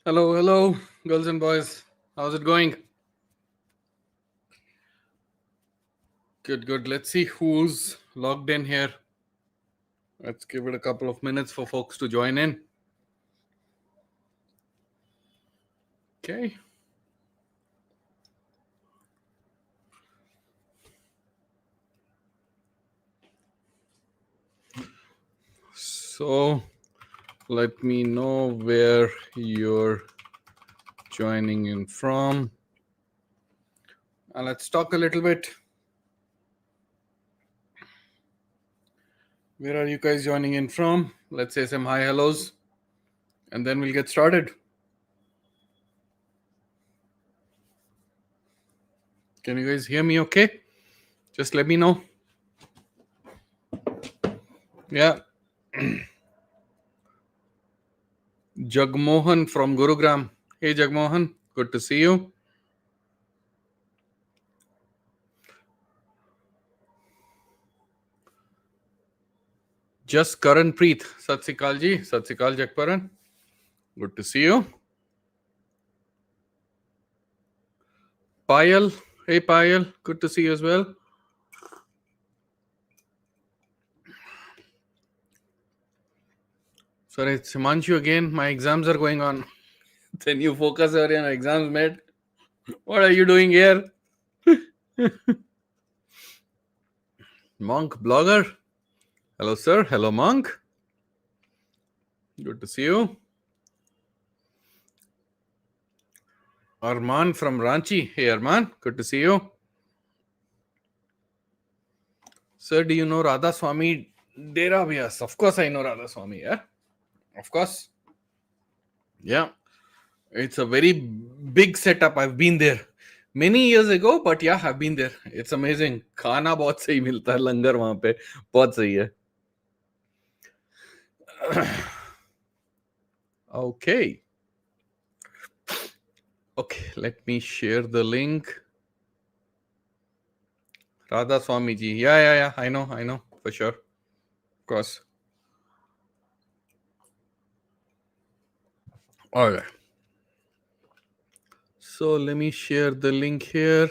Hello, hello, girls and boys. How's it going? Good, good. Let's see who's logged in here. Let's give it a couple of minutes for folks to join in. Okay. So let me know where you're joining in from. And let's talk a little bit. Where are you guys joining in from? Let's say some hi hellos and then we'll get started. Can you guys hear me okay? Just let me know. Yeah. Jagmohan from Gurugram. Hey Jagmohan, good to see you. Just Karan Preet. Sat Sri Akal ji. Sat Sri Akal Jagparan. Good to see you. Payal. Hey Payal. Good to see you as well. Sorry, it's Himanshu again. My exams are going on. Then you focus on your exams, mate. What are you doing here? Monk blogger. Hello, sir. Hello, Monk. Good to see you. Arman from Ranchi. Hey, Arman. Good to see you. Sir, do you know Radha Swami Dera Vyas? Of course, I know Radha Swami. Yeah, of course. Yeah, it's a very big setup. I've been there many years ago, but yeah, I've been there. It's amazing. खाना बहुत सही मिलता है लंगर वहाँ पे बहुत सही है. Okay. Okay, let me share the link. Radha Swami ji. Yeah. I know for sure. Of course. All right. So let me share the link here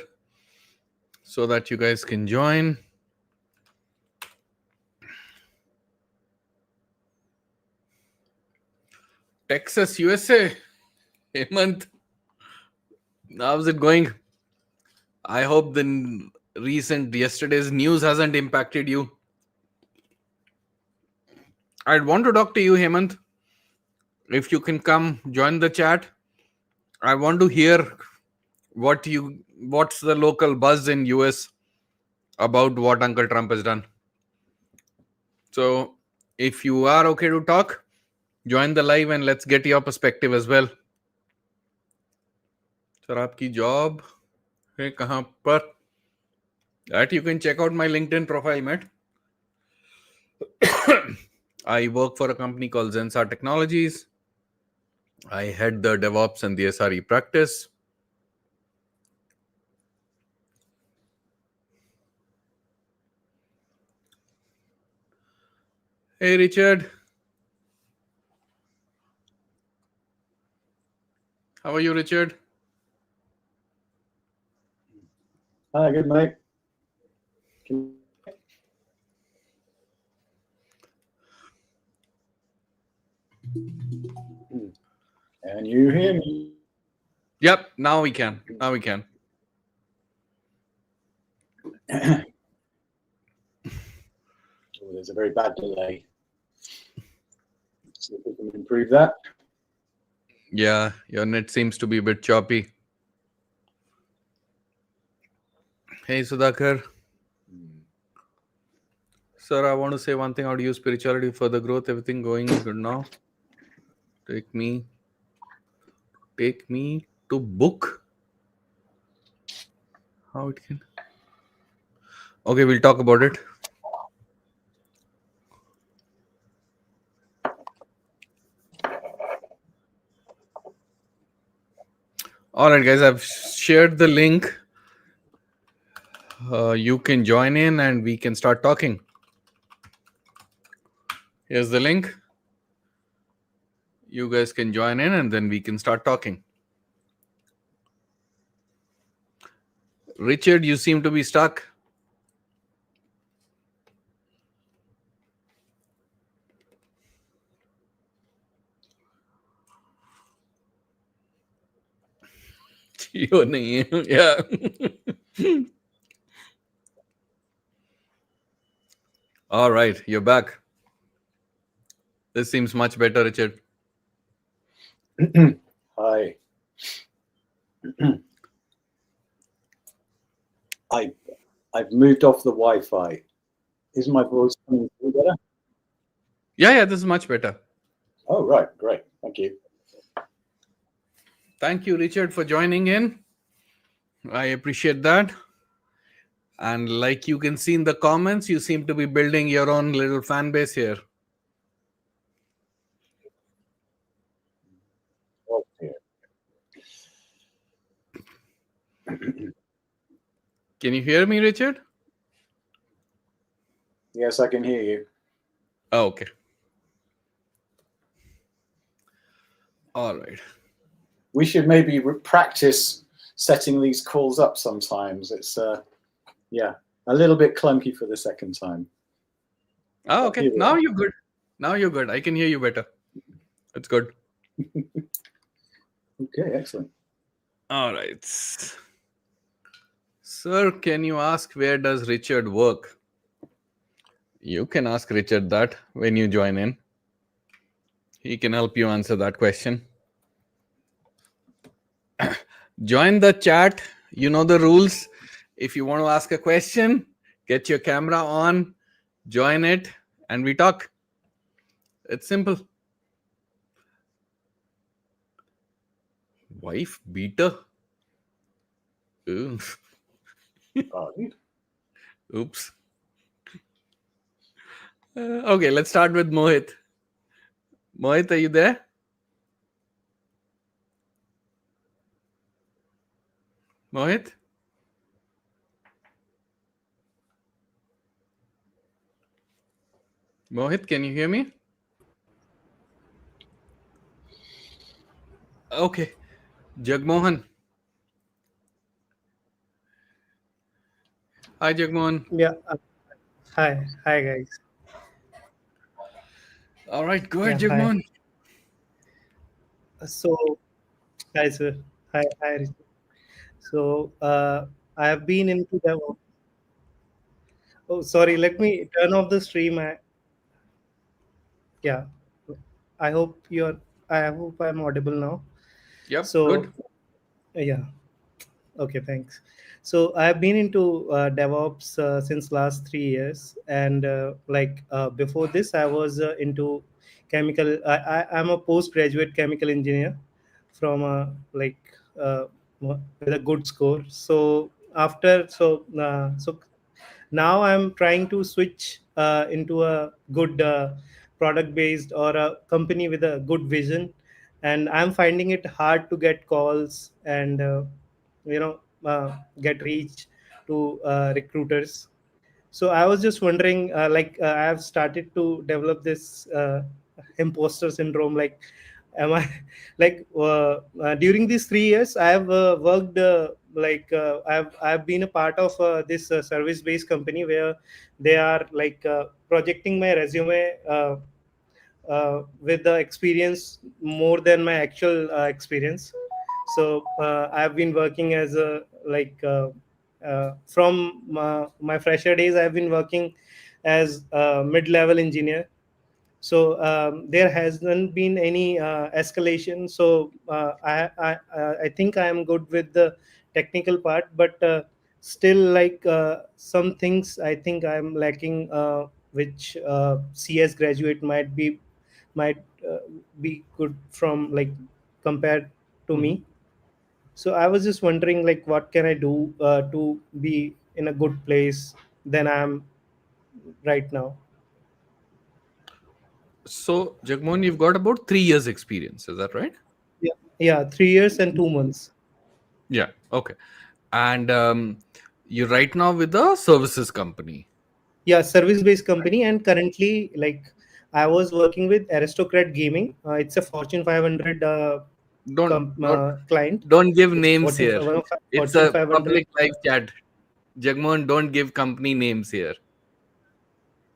so that you guys can join. Texas, USA. Hemant, how's it going? I hope the yesterday's news hasn't impacted you. I'd want to talk to you, Hemant. If you can come join the chat, I want to hear what's the local buzz in US about what Uncle Trump has done. So if you are okay to talk, join the live and let's get your perspective as well. Sir, आपकी job है कहाँ पर? That you can check out my LinkedIn profile, mate. I work for a company called Zensar Technologies. I head the DevOps and the SRE practice. Hey, Richard. How are you, Richard? Hi, good, mate. And you hear me? Yep, now we can. Now we can. Oh, there's a very bad delay. See if we can improve that. Yeah, your net seems to be a bit choppy. Hey, Sudhakar. Sir, I want to say one thing. How do you spirituality for the growth? Everything going good now? Take me to book. How it can? Okay, we'll talk about it. All right, guys, I've shared the link. You can join in and we can start talking. Here's the link. You guys can join in and then we can start talking. Richard, you seem to be stuck. You nahi hai. Yeah. All right, you're back. This seems much better, Richard. Hi. I've moved off the Wi-Fi. Is my voice coming through better? Yeah, this is much better. Oh, right. Great. Thank you. Thank you, Richard, for joining in. I appreciate that. And like you can see in the comments, you seem to be building your own little fan base here. Oh, dear. Can you hear me, Richard? Yes, I can hear you. Oh, okay. All right. We should maybe practice setting these calls up sometimes. It's a little bit clunky for the second time. Oh, okay. Now you're good. Now you're good. I can hear you better. It's good. Okay, excellent. All right. Sir, can you ask where does Richard work? You can ask Richard that when you join in. He can help you answer that question. Join the chat. You know the rules. If you want to ask a question, get your camera on, join it, and we talk. It's simple. Wife beater? Ooh. Oops. Okay, let's start with Mohit. Mohit, are you there? Mohit? Mohit, can you hear me? Okay. Jagmohan. Hi, Jagmohan. Yeah. Hi guys. All right, go ahead, Yeah, hi. Jagmohan. So, hi sir. Hi, Richard. So, I have been into DevOps. Oh, sorry. Let me turn off the stream. Yeah. I hope you're. I hope I'm audible now. Yep, So, good. yeah. Okay, thanks. So I've been into DevOps since last 3 years, and before this, I was into chemical. I'm a postgraduate chemical engineer from with a good score. So now I'm trying to switch into a good product based or a company with a good vision, and I'm finding it hard to get calls and get reach to recruiters. So I was just wondering, I have started to develop this imposter syndrome. Like, am I during these 3 years? I have worked I've been a part of this service based company where they are projecting my resume with the experience more than my actual experience. So I've been working as a from my fresher days. I've been working as a mid-level engineer. So there hasn't been any escalation. So I think I am good with the technical part, but still some things I think I'm lacking, which CS graduate might be good from compared to me. So I was just wondering, what can I do to be in a good place than I am right now? So, Jagmohan, you've got about 3 years experience. Is that right? Yeah, 3 years and 2 months. Yeah. Okay. And you're right now with a services company. Yeah, service based company, and currently I was working with Aristocrat Gaming. It's a Fortune 500 Don't don't client. don't give It's names Fortune here. one of It's Fortune a 500. public live chat. Jagmohan, don't give company names here.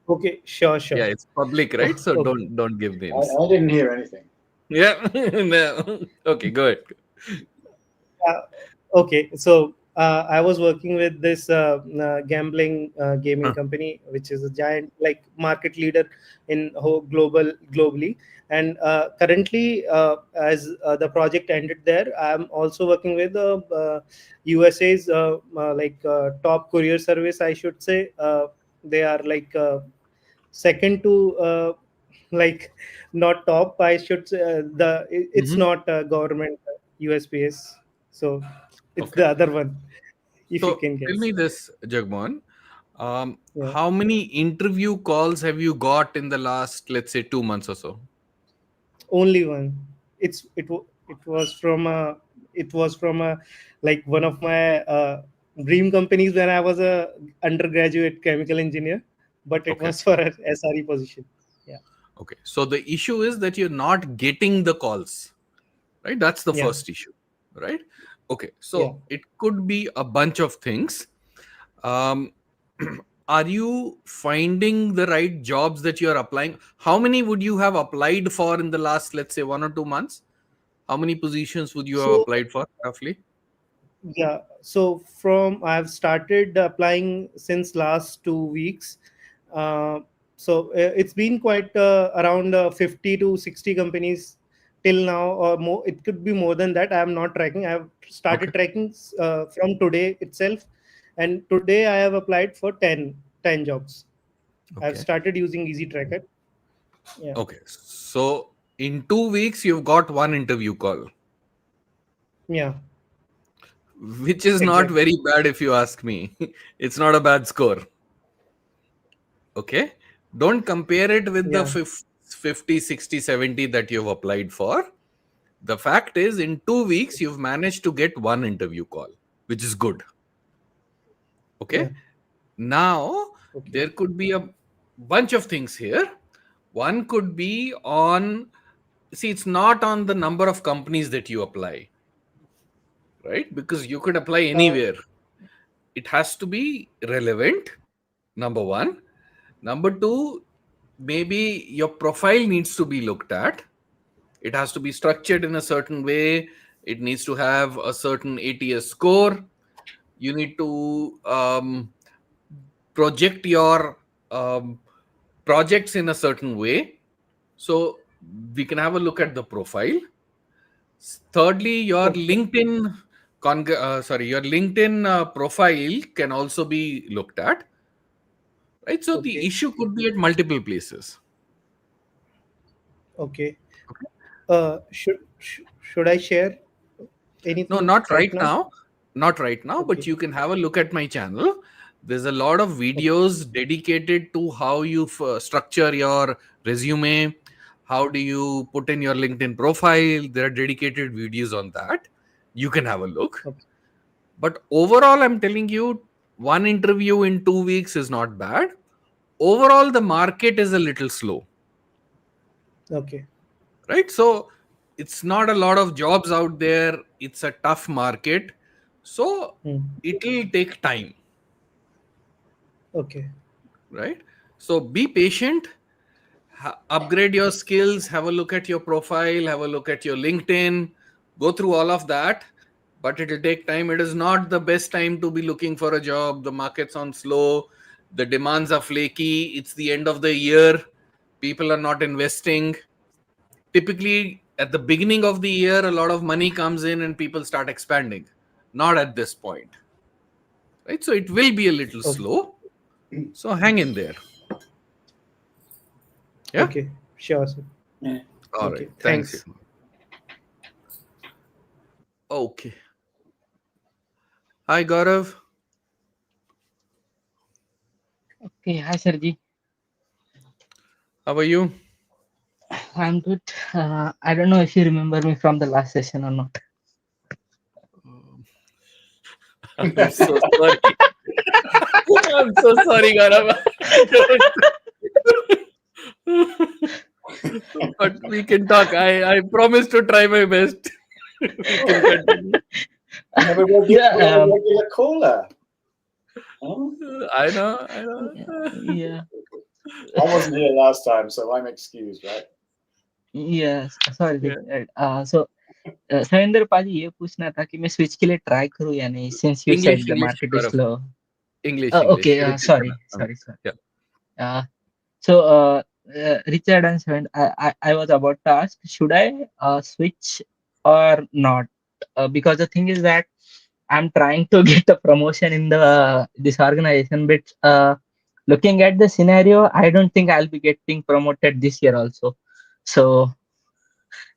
Okay, sure, Yeah, sure. it's public, right? So Okay. don't give names. I didn't hear anything. Yeah. No. Okay, go ahead. Uh, okay, so I was working with this gambling gaming Huh. company, which is a giant like market leader in globally. And currently, as the project ended there, I'm also working with USA's top courier service, I should say. They are like second to like not top, I should say. It's Mhm. not government USPS, so it's Okay. the other one, if you So can tell guess. me this, Jagmohan. Yeah, How many interview calls have you got in the last, let's say, 2 months or so? only one. It was from a like one of my dream companies when I was a undergraduate chemical engineer, but it Okay. was for a SRE position. Yeah, Okay. So the issue is that you're not getting the calls, right? That's the yeah, first issue, right? Okay. yeah. So it could be a bunch of things. Um, are you finding the right jobs that you're applying? How many would you have applied for in the last, let's say, 1 or 2 months? How many positions would you have So applied for roughly? yeah, so from I've started applying since last 2 weeks. Uh, it's been quite around 50 to 60 companies till now, or more. It could be more than that. I am not tracking. I have Okay. started tracking from today itself, and today I have applied for 10 jobs. I've Okay. started using Easy Tracker. Yeah, Okay. So in 2 weeks, you've got one interview call, yeah, which is not exactly. very bad if you ask me. It's not a bad score. Okay. Don't compare it with the Yeah, 50, 60, 70 that you've applied for. The fact is, in 2 weeks, you've managed to get one interview call, which is good. yeah. Okay. Now, Okay, there could be a bunch of things here. One could be on, see, it's not on the number of companies that you apply, right? Because you could apply uh, anywhere. It has to be relevant, number one. Number two, maybe your profile needs to be looked at. It has to be structured in a certain way. It needs to have a certain ATS score. You need to project your projects in a certain way. So we can have a look at the profile. Thirdly, your okay, LinkedIn your LinkedIn profile can also be looked at, right? So the okay, issue could be at multiple places. okay. Should I share No, anything not right right now? now. Not right now, but Okay, you can have a look at my channel. There's a lot of okay, videos dedicated to how you structure your resume. How do you put in your LinkedIn profile? There are dedicated videos on that. You can have a look. okay, But overall, I'm telling you, one interview in 2 weeks is not bad. Overall, the market is a little slow, okay. right? So it's not a lot of jobs out there. It's a tough market. So Hmm. it'll take time, Okay, right? So be patient, upgrade your skills, have a look at your profile, have a look at your LinkedIn, go through all of that. But it'll take time. It is not the best time to be looking for a job. The market's on slow, the demands are flaky, it's the end of the year, people are not investing. Typically at the beginning of the year a lot of money comes in and people start expanding. Not at this point, right? So it will be a little okay, slow, so hang in there. Yeah. okay. Sure, sir. Yeah. All right, Okay, thanks. thanks. Okay. Hi Gaurav, Okay, hi Sergi. how are you? I'm good. I don't know if you remember me from the last session or not. I'm so sorry. I'm so sorry, Gaurav. I don't. But we can talk. I promise to try my best. We can continue. We have a regular, Yeah, we have a regular caller. Oh, I know. yeah, I wasn't here last time, so I'm excused, right? yes. Sorry, Yeah. Richard. So Savinder पाजी ये पूछना था कि मैं switch के लिए try करूँ या नहीं, since you English, said the English, market is Gaurav. slow. English. Okay, Repeat sorry. that. Yeah. Uh, so Richard and Savinder, I was about to ask, should I switch or not? Because the thing is that I'm trying to get a promotion in the this organization, but looking at the scenario, I don't think I'll be getting promoted this year also. So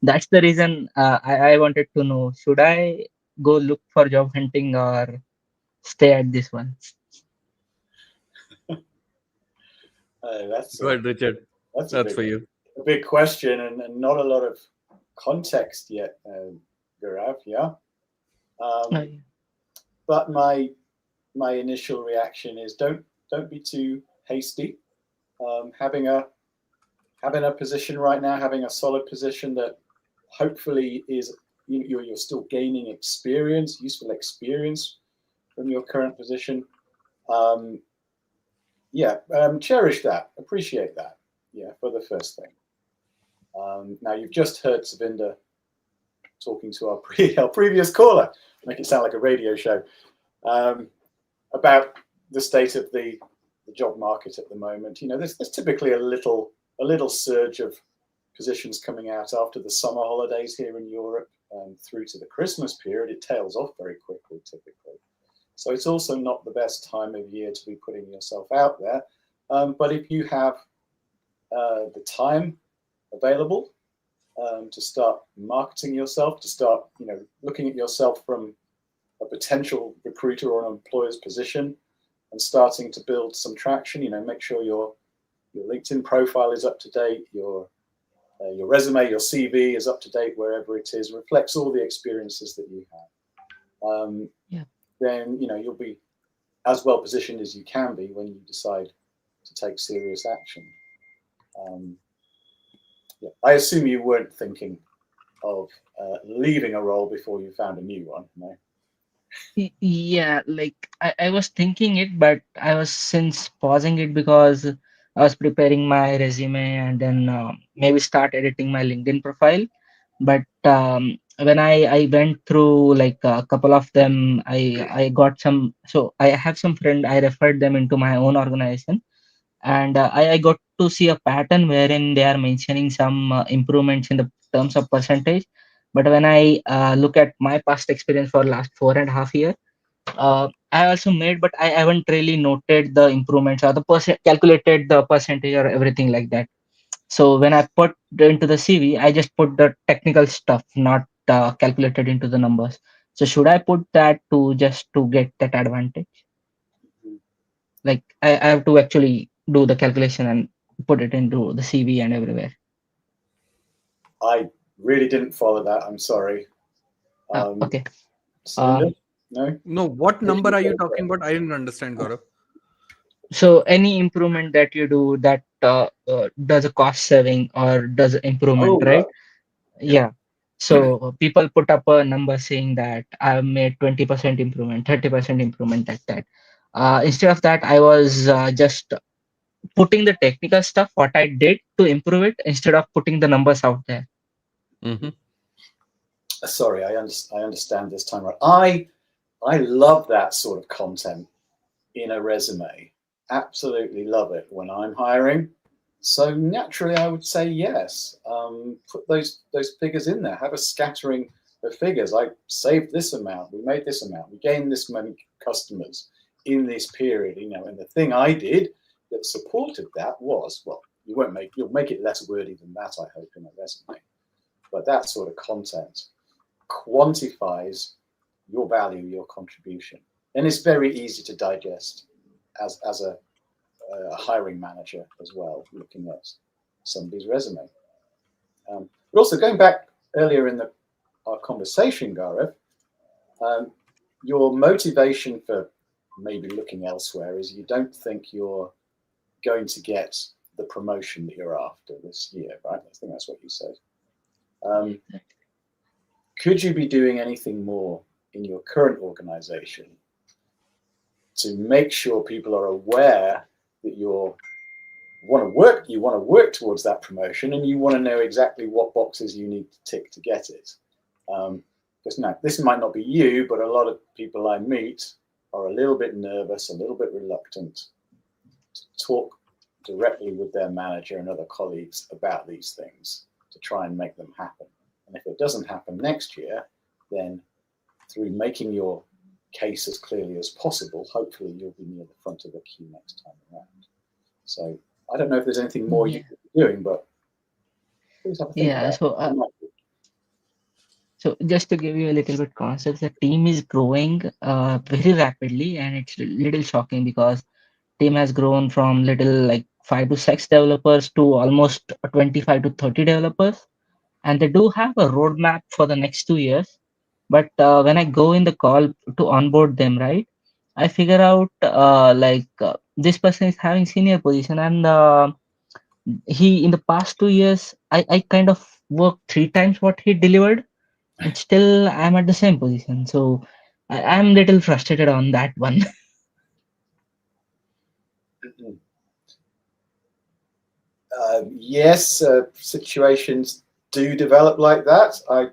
that's the reason I wanted to know, should I go look for job hunting or stay at this one? That's Go ahead, Richard. that's That's for you. a big question and not a lot of context yet, Gaurav. Yeah. Yeah. But my initial reaction is don't be too hasty. Having a position right now, having a solid position that hopefully is you're still gaining experience, useful experience from your current position. Cherish that, appreciate that. Yeah, for the first thing. Now you've just heard Savinder talking to our previous caller, make it sound like a radio show, about the state of the job market at the moment. You know, there's typically a little surge of positions coming out after the summer holidays here in Europe, through to the Christmas period. It tails off very quickly, typically. So it's also not the best time of year to be putting yourself out there. But if you have the time available to start marketing yourself, to start, looking at yourself from a potential recruiter or an employer's position and starting to build some traction, make sure your LinkedIn profile is up to date, your resume, your CV is up to date wherever it is, reflects all the experiences that you have. Then you'll be as well positioned as you can be when you decide to take serious action. I assume you weren't thinking of leaving a role before you found a new one, no? Yeah, like I was thinking it, but I was since pausing it because I was preparing my resume and then maybe start editing my LinkedIn profile. But when I went through like a couple of them, I got some. So I have some friend, I referred them into my own organization, and I got to see a pattern wherein they are mentioning some improvements in the terms of percentage. But when I look at my past experience for last 4.5 years, I also made, but I haven't really noted the improvements or the calculated the percentage or everything like that. So when I put into the CV, I just put the technical stuff, not calculated into the numbers. So should I put that to just to get that advantage? Like I have to actually do the calculation and put it into the CV and everywhere. I really didn't follow that. I'm sorry. Okay. Savinder? No? No, what number are you talking about? I didn't understand, Gaurav. So any improvement that you do that does a cost saving or does improvement, Oh, right? right. Yeah. So people put up a number saying that I've made 20% improvement, 30% improvement like that. Instead of that, I was just putting the technical stuff, what I did to improve it, instead of putting the numbers out there. Mm-hmm. Sorry, I understand this time right. I love that sort of content in a resume. Absolutely love it when I'm hiring. So naturally, I would say yes. Put those figures in there. Have a scattering of figures. I saved this amount. We made this amount. We gained this many customers in this period. And the thing I did that supported that was, well, you'll make it less wordy than that, I hope, in a resume. But that sort of content quantifies your value, your contribution, and it's very easy to digest as a hiring manager as well, looking at somebody's resume. But also going back earlier in our conversation, Gaurav, your motivation for maybe looking elsewhere is you don't think you're going to get the promotion that you're after this year, right? I think that's what you said. Could you be doing anything more in your current organization to make sure people are aware that you want to work towards that promotion, and you want to know exactly what boxes you need to tick to get it? Because now, this might not be you, but a lot of people I meet are a little bit nervous, a little bit reluctant to talk directly with their manager and other colleagues about these things to try and make them happen. And if it doesn't happen next year, then through making your case as clearly as possible, hopefully you'll be near the front of the queue next time around. So I don't know if there's anything more you could be doing, but please have a think about it. So just to give you a little bit context, the team is growing very rapidly, and it's a little shocking because team has grown from little like 5 to 6 developers to almost 25 to 30 developers, and they do have a roadmap for the next 2 years. But when I go in the call to onboard them, right, I figure out this person is having senior position, and he in the past 2 years, I kind of worked 3 times what he delivered, and still I'm at the same position. So I'm little frustrated on that one. Yes, situations do develop like that. I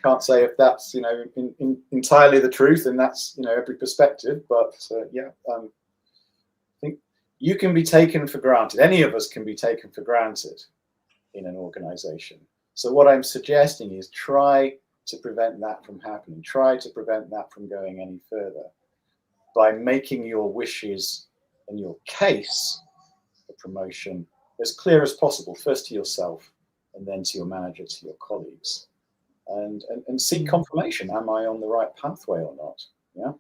can't say if that's entirely the truth, and that's every perspective. But I think you can be taken for granted. Any of us can be taken for granted in an organization. So what I'm suggesting is try to prevent that from happening. Try to prevent that from going any further by making your wishes and your case for promotion as clear as possible, first to yourself and then to your manager, to your colleagues, and seek confirmation. Am I on the right pathway or not? Yeah.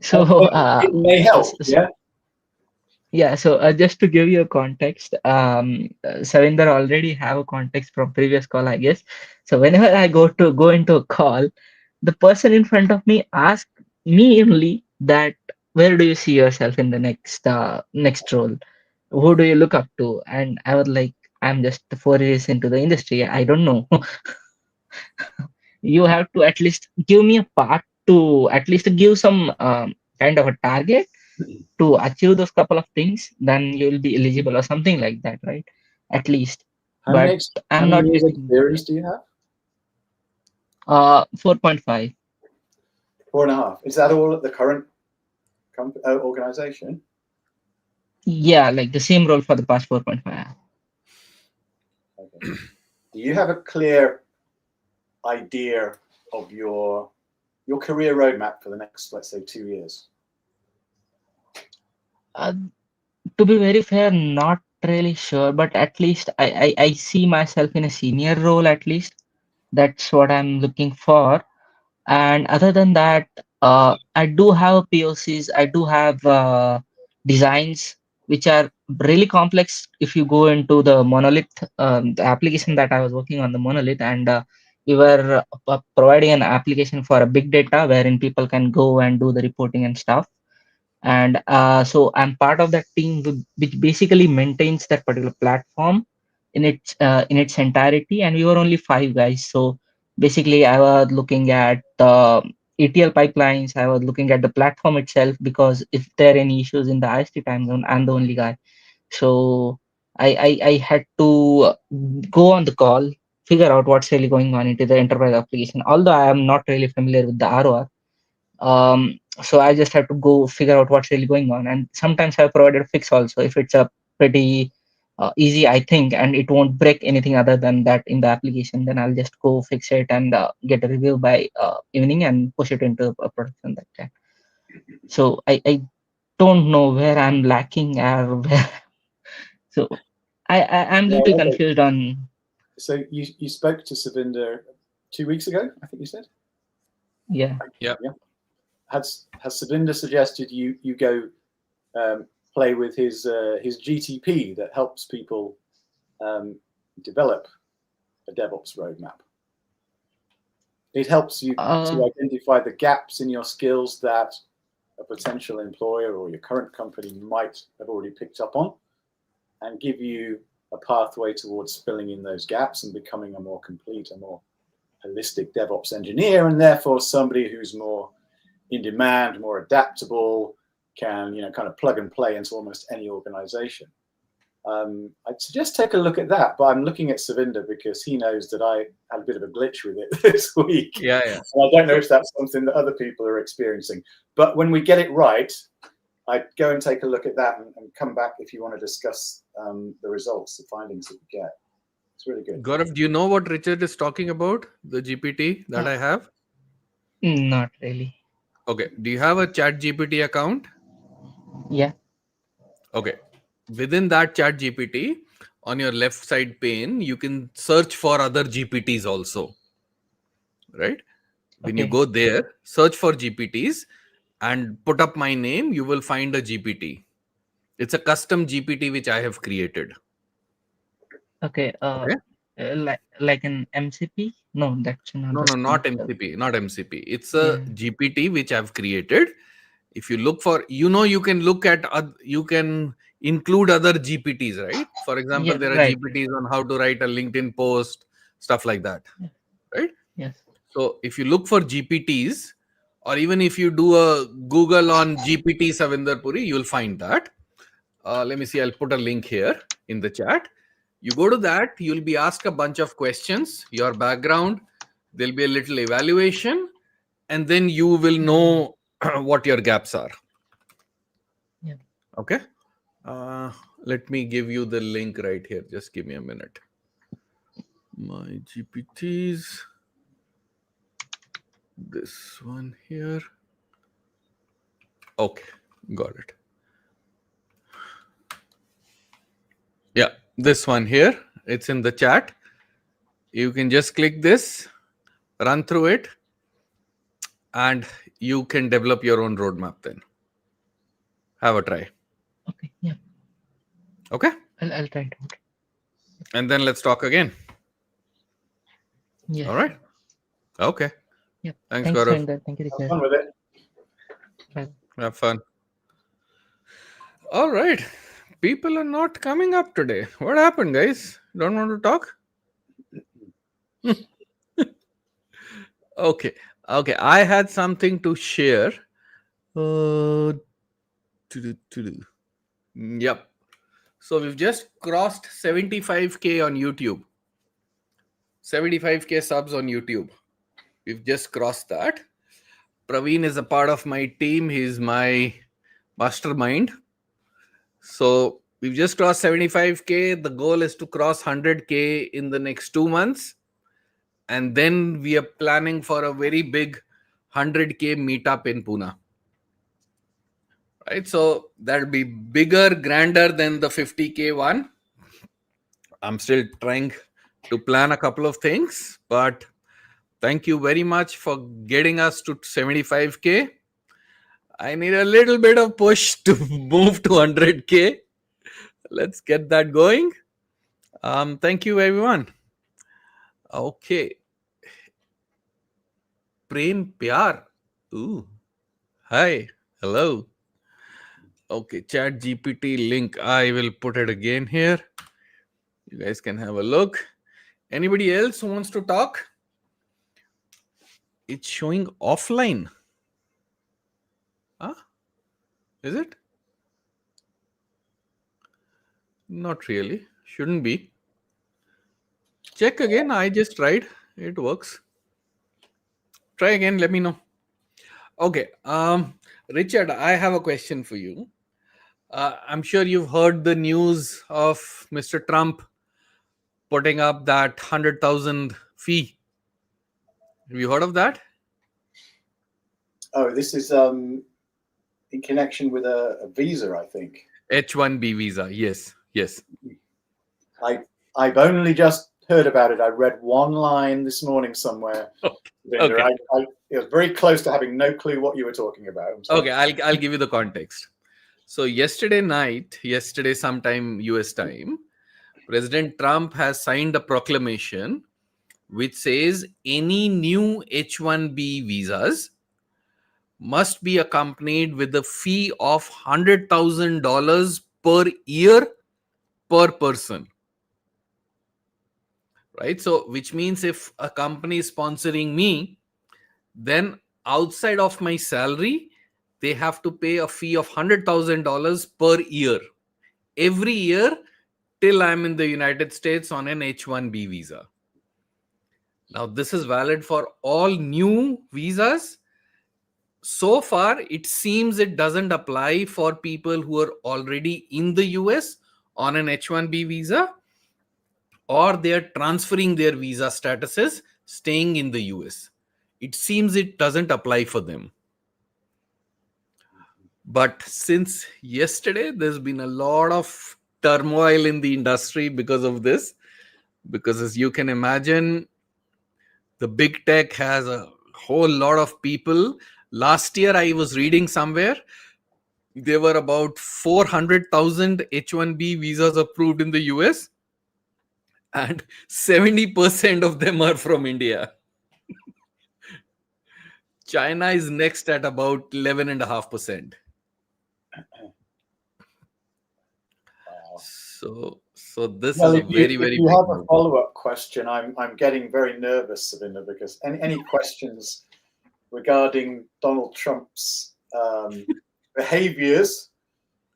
So it may help. So just to give you a context, Savinder already have a context from previous call, I guess. So whenever I go into a call, the person in front of me asks me only that, where do you see yourself in the next role? Who do you look up to? And I was like, I'm just 4 years into the industry. I don't know. You have to at least give me a path to at least give some kind of a target to achieve those couple of things, then you will be eligible or something like that, right? At least. How But I'm many not years getting experience do you have? 4.5. 4.5. Is that all at the current organization? Yeah, like the same role for the past 4.5. Okay. Do you have a clear idea of your career roadmap for the next, let's say, 2 years? To be very fair, not really sure, but at least I see myself in a senior role, at least. That's what I'm looking for. And other than that, I do have POCs, I do have designs which are really complex. If you go into the monolith, the application that I was working on, the monolith, and we were providing an application for a big data wherein people can go and do the reporting and stuff. And so I'm part of that team which basically maintains that particular platform in its entirety, and we were only 5 guys. So basically I was looking at ETL pipelines, I was looking at the platform itself, because if there are any issues in the IST time zone, I'm the only guy. So I had to go on the call, figure out what's really going on into the enterprise application, although I am not really familiar with the ROR. So I just have to go figure out what's really going on, and sometimes I provided a fix also if it's a pretty easy, I think, and it won't break anything other than that in the application, then I'll just go fix it and get a review by evening and push it into a production that time. So I don't know where I'm lacking or where. So I'm a little confused on. So you spoke to Savinder 2 weeks ago, I think you said? Yeah. Has Savinder suggested you go play with his GTP that helps people develop a DevOps roadmap? It helps you to identify the gaps in your skills that a potential employer or your current company might have already picked up on, and give you a pathway towards filling in those gaps and becoming a more complete, a more holistic DevOps engineer, and therefore somebody who's more in demand, more adaptable, can kind of plug and play into almost any organization. I'd suggest take a look at that, but I'm looking at Savinder because he knows that I had a bit of a glitch with it this week. Yeah. And I don't know if that's something that other people are experiencing. But when we get it right, I'd go and take a look at that and come back if you want to discuss the results, the findings that we get. It's really good. Gaurav, do you know what Richard is talking about? The GPT that I have? Not really. Okay. Do you have a Chat GPT account? Yeah. Okay. Within that Chat GPT, on your left side pane, you can search for other GPTs also. Right? When you Okay. go there, search for GPTs and put up my name, you will find a GPT. It's a custom GPT which I have created. Okay. Okay. Like an MCP? No, that's not. No, the not same. MCP, not MCP. It's a Yeah. GPT which I've created. If you look for, you can look at, you can include other GPTs, right? For example, Yeah. there are Right. GPTs on how to write a LinkedIn post, stuff like that, Yeah. right? Yes. So if you look for GPTs, or even if you do a Google on GPT Savinder Puri, you'll find that. Let me see, I'll put a link here in the chat. You go to that, you'll be asked a bunch of questions, your background, there'll be a little evaluation, and then you will know what your gaps are. Yeah. Okay. Let me give you the link right here. Just give me a minute. My GPTs. This one here. Okay, got it. Yeah, this one here. It's in the chat. You can just click this, run through it, and you can develop your own roadmap then. Have a try. Okay. Yeah. Okay. I'll try it out. And then let's talk again. Yes. All right. Okay. Yeah. Thanks, Thanks, Gaurav. Savinder. Thank you, Have Richard. fun with it. Bye. Have fun. All right. People are not coming up today. What happened, guys? Don't want to talk? Okay. Okay. I had something to share. Yep. So we've just crossed 75K on YouTube. 75K subs on YouTube. We've just crossed that. Praveen is a part of my team. He's my mastermind. So we've just crossed 75K. The goal is to cross 100K in the next 2 months. And then we are planning for a very big 100K meetup in Pune. Right? So that'll be bigger, grander than the 50K one. I'm still trying to plan a couple of things, but thank you very much for getting us to 75K. I need a little bit of push to move to 100K. Let's get that going. Thank you, everyone. Okay. Prem Pyar. Ooh. Hi. Hello. Okay. Chat GPT link. I will put it again here. You guys can have a look. Anybody else who wants to talk? It's showing offline. Huh? Is it? Not really. Shouldn't be. Check again. I just tried. It works. Try again. Let me know. Okay. Richard, I have a question for you. I'm sure you've heard the news of Mr. Trump putting up that 100,000 fee. Have you heard of that? Oh, this is in connection with a visa, I think. H-1B visa. Yes. Yes. I've only just heard about it. I read one line this morning somewhere. Okay. It was very close to having no clue what you were talking about. Okay, I'll give you the context. So yesterday sometime US time, President Trump has signed a proclamation which says any new H-1B visas must be accompanied with a fee of $100,000 per year per person. Right? So, which means if a company is sponsoring me, then outside of my salary, they have to pay a fee of $100,000 per year, every year, till I'm in the United States on an H-1B visa. Now, this is valid for all new visas. So far, it seems it doesn't apply for people who are already in the US on an H-1B visa, or they are transferring their visa statuses, staying in the US. It seems it doesn't apply for them. But since yesterday, there's been a lot of turmoil in the industry because of this. Because as you can imagine, the big tech has a whole lot of people. Last year, I was reading somewhere, there were about 400,000 H-1B visas approved in the US, and 70% of them are from India. China is next at about 11.5%. Wow. So this Well, is a if very, very you big have a move. follow-up question, I'm getting very nervous, Savinder, because any questions regarding Donald Trump's behaviors,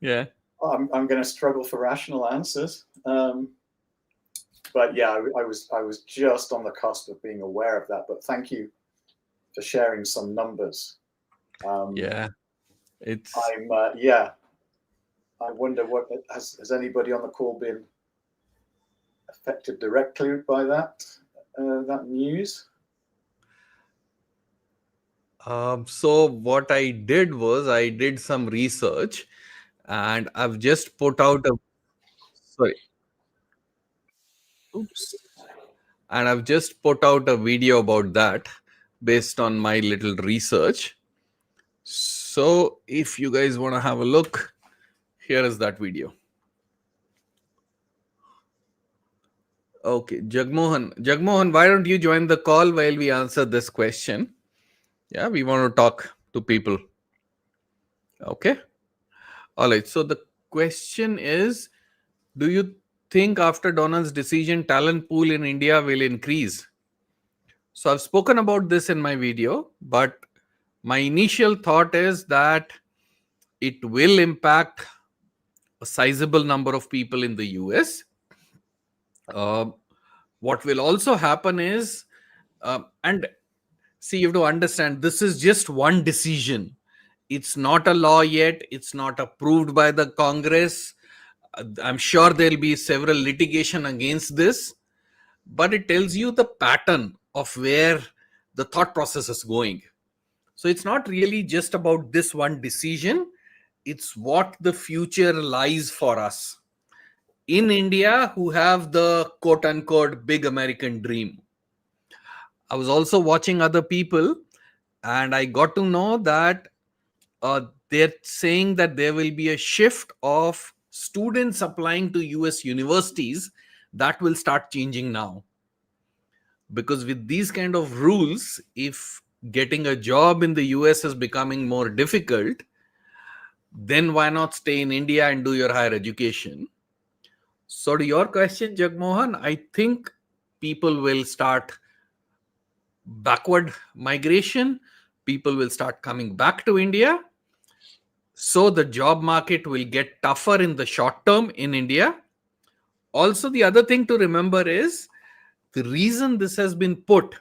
Yeah. I'm going to struggle for rational answers. But yeah, I was just on the cusp of being aware of that. But thank you for sharing some numbers. Yeah. It's I'm I wonder what has anybody on the call been affected directly by that news? so what I did was I did some research, and I've just put out a sorry. Oops. And I've just put out a video about that based on my little research. So if you guys want to have a look, here is that video. Okay, Jagmohan, why don't you join the call while we answer this question? Yeah, we want to talk to people. Okay. All right. So the question is, do you think after Donald's decision, talent pool in India will increase? So I've spoken about this in my video, but my initial thought is that it will impact a sizable number of people in the US. What will also happen is, and see, you have to understand, this is just one decision. It's not a law yet. It's not approved by the Congress. I'm sure there'll be several litigation against this, but it tells you the pattern of where the thought process is going. So it's not really just about this one decision. It's what the future lies for us in India who have the quote unquote big American dream. I was also watching other people, and I got to know that they're saying that there will be a shift of students applying to US universities that will start changing now. Because with these kind of rules, if getting a job in the US is becoming more difficult, then why not stay in India and do your higher education? So to your question, Jagmohan, I think people will start backward migration. People will start coming back to India. So the job market will get tougher in the short term in India. Also, the other thing to remember is the reason this has been put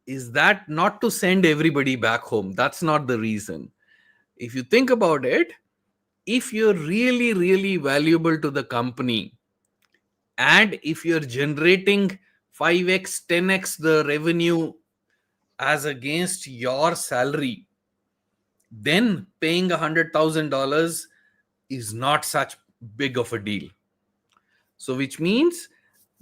is that not to send everybody back home. That's not the reason. If you think about it, if you're really, really valuable to the company, and if you're generating 5x, 10x the revenue as against your salary, then paying $100,000 is not such big of a deal. So, which means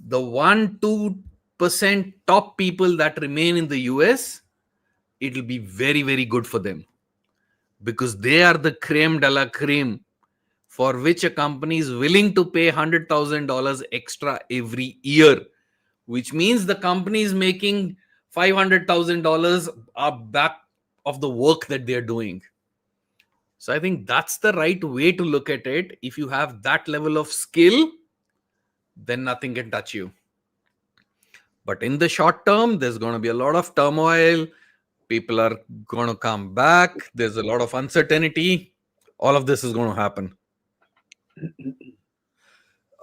the 1-2% top people that remain in the US, it'll be very, very good for them because they are the creme de la creme for which a company is willing to pay $100,000 extra every year, which means the company is making $500,000 back of the work that they're doing. So I think that's the right way to look at it. If you have that level of skill, then nothing can touch you. But in the short term, there's going to be a lot of turmoil. People are going to come back. There's a lot of uncertainty. All of this is going to happen.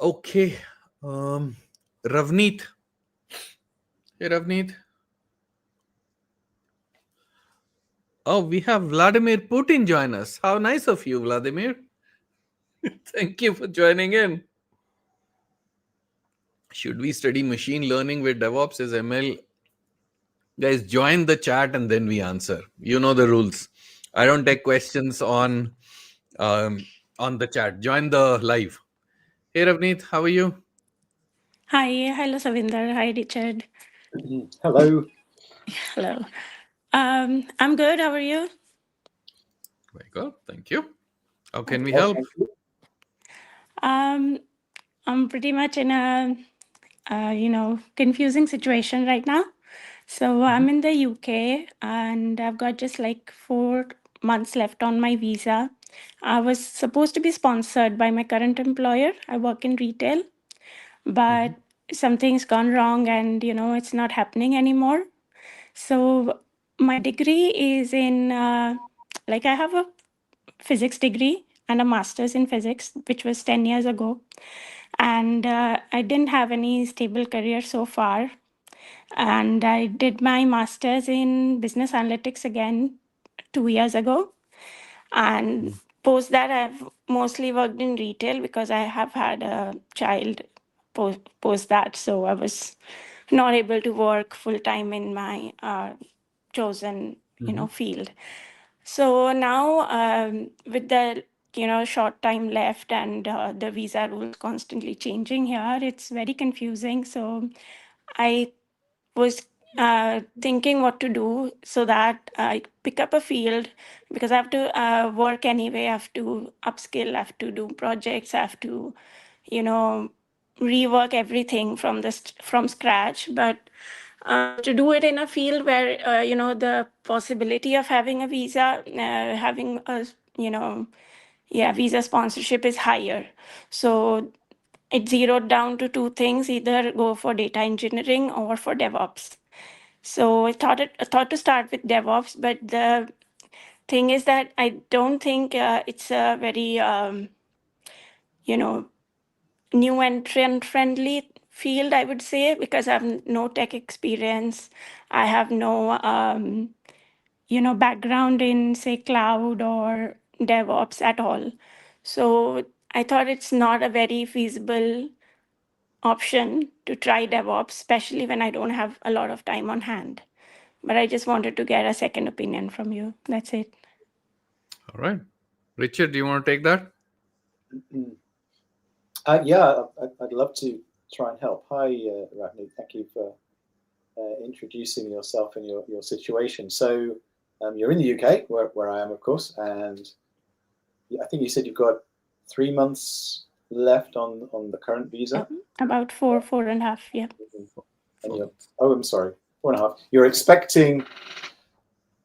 Okay. Ravneet. Hey, Ravneet. Oh, we have Vladimir Putin join us. How nice of you, Vladimir. Thank you for joining in. Should we study machine learning with DevOps as ML? Guys, join the chat and then we answer. You know the rules. I don't take questions on the chat. Join the live. Hey, Ravneet, how are you? Hi, hello Savinder. Hi, Richard. Hello. Hello. I'm good. How are you? Very good. Thank you. How can we Well, help? thank you. I'm pretty much in a confusing situation right now. So I'm in the UK and I've got just like 4 months left on my visa. I was supposed to be sponsored by my current employer. I work in retail, but something's gone wrong and it's not happening anymore. So my degree is in I have a physics degree and a master's in physics, which was 10 years ago. And I didn't have any stable career so far. And I did my master's in business analytics again 2 years ago. And post that, I've mostly worked in retail because I have had a child post that. So I was not able to work full time in my chosen field. So now with the short time left and the visa rules constantly changing here, it's very confusing. So I was thinking what to do so that I pick up a field, because I have to work anyway. I have to upskill, I have to do projects, I have to rework everything from scratch. But to do it in a field where the possibility of having a visa, having a visa sponsorship is higher. So it zeroed down to two things: either go for data engineering or for DevOps. So I thought to start with DevOps, but the thing is that I don't think it's a very new entrant friendly field, I would say, because I have no tech experience. I have no background in, say, cloud or DevOps at all. So I thought it's not a very feasible option to try DevOps, especially when I don't have a lot of time on hand. But I just wanted to get a second opinion from you. That's it. All right. Richard, do you want to take that? Yeah, I'd love to try and help. Hi, Ravneet. Thank you for introducing yourself and your situation. So you're in the UK, where I am, of course, and I think you said you've got 3 months left on the current visa. About 4.5, yeah. And I'm sorry, 4.5. You're expecting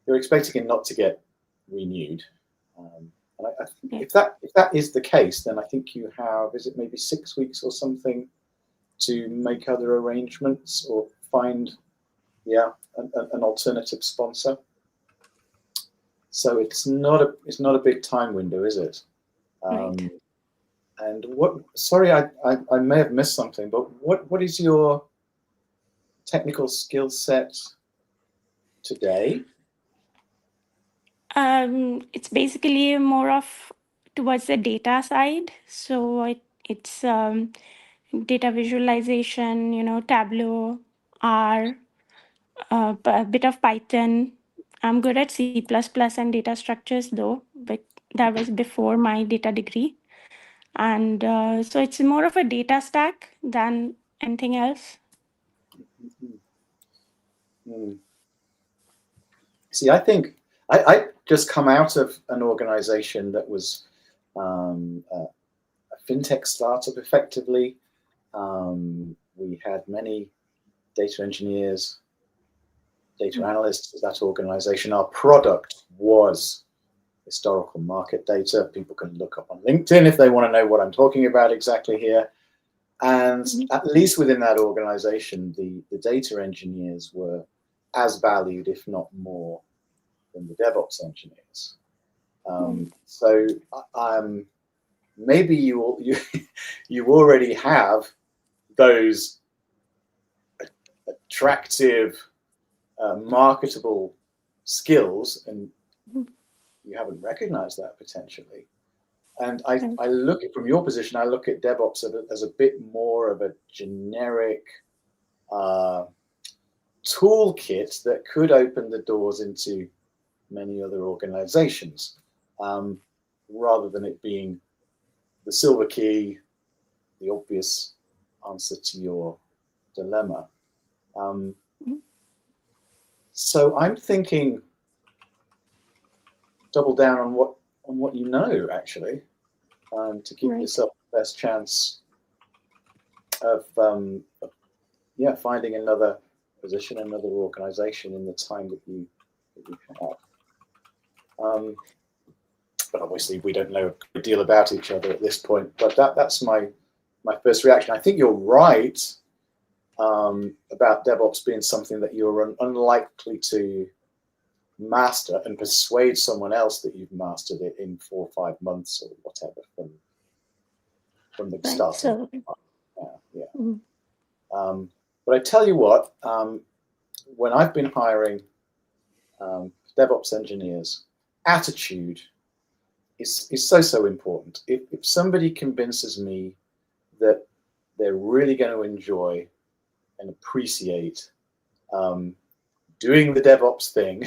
it not to get renewed. And I think if that is the case, then I think you have, is it maybe 6 weeks or something to make other arrangements or find an alternative sponsor. So it's not a big time window, is it? Right. And sorry, I may have missed something, but what is your technical skill set today? It's basically more of towards the data side. So it's data visualization, Tableau, R, a bit of Python. I'm good at C++ and data structures though, but that was before my data degree. And so it's more of a data stack than anything else. See, I think I just come out of an organization that was a fintech startup, effectively. We had many data engineers data analysts at that organization. Our product was historical market data. People can look up on LinkedIn if they want to know what I'm talking about exactly here. And at least within that organization, the data engineers were as valued, if not more, than the DevOps engineers. So maybe you already have those attractive, marketable skills, and you haven't recognized that potentially. And I look at, from your position, I look at DevOps as a bit more of a generic toolkit that could open the doors into many other organizations, rather than it being the silver key, the obvious answer to your dilemma. So I'm thinking double down on what you know, actually, to give yourself the best chance of finding another position, another organization in the time that you have. But obviously we don't know a good deal about each other at this point, but that's my first reaction. I think you're right about DevOps being something that you're unlikely to master and persuade someone else that you've mastered it in 4 or 5 months or whatever from the start. So, but I tell you what, when I've been hiring DevOps engineers, attitude is so important. If somebody convinces me that they're really going to enjoy and appreciate doing the DevOps thing,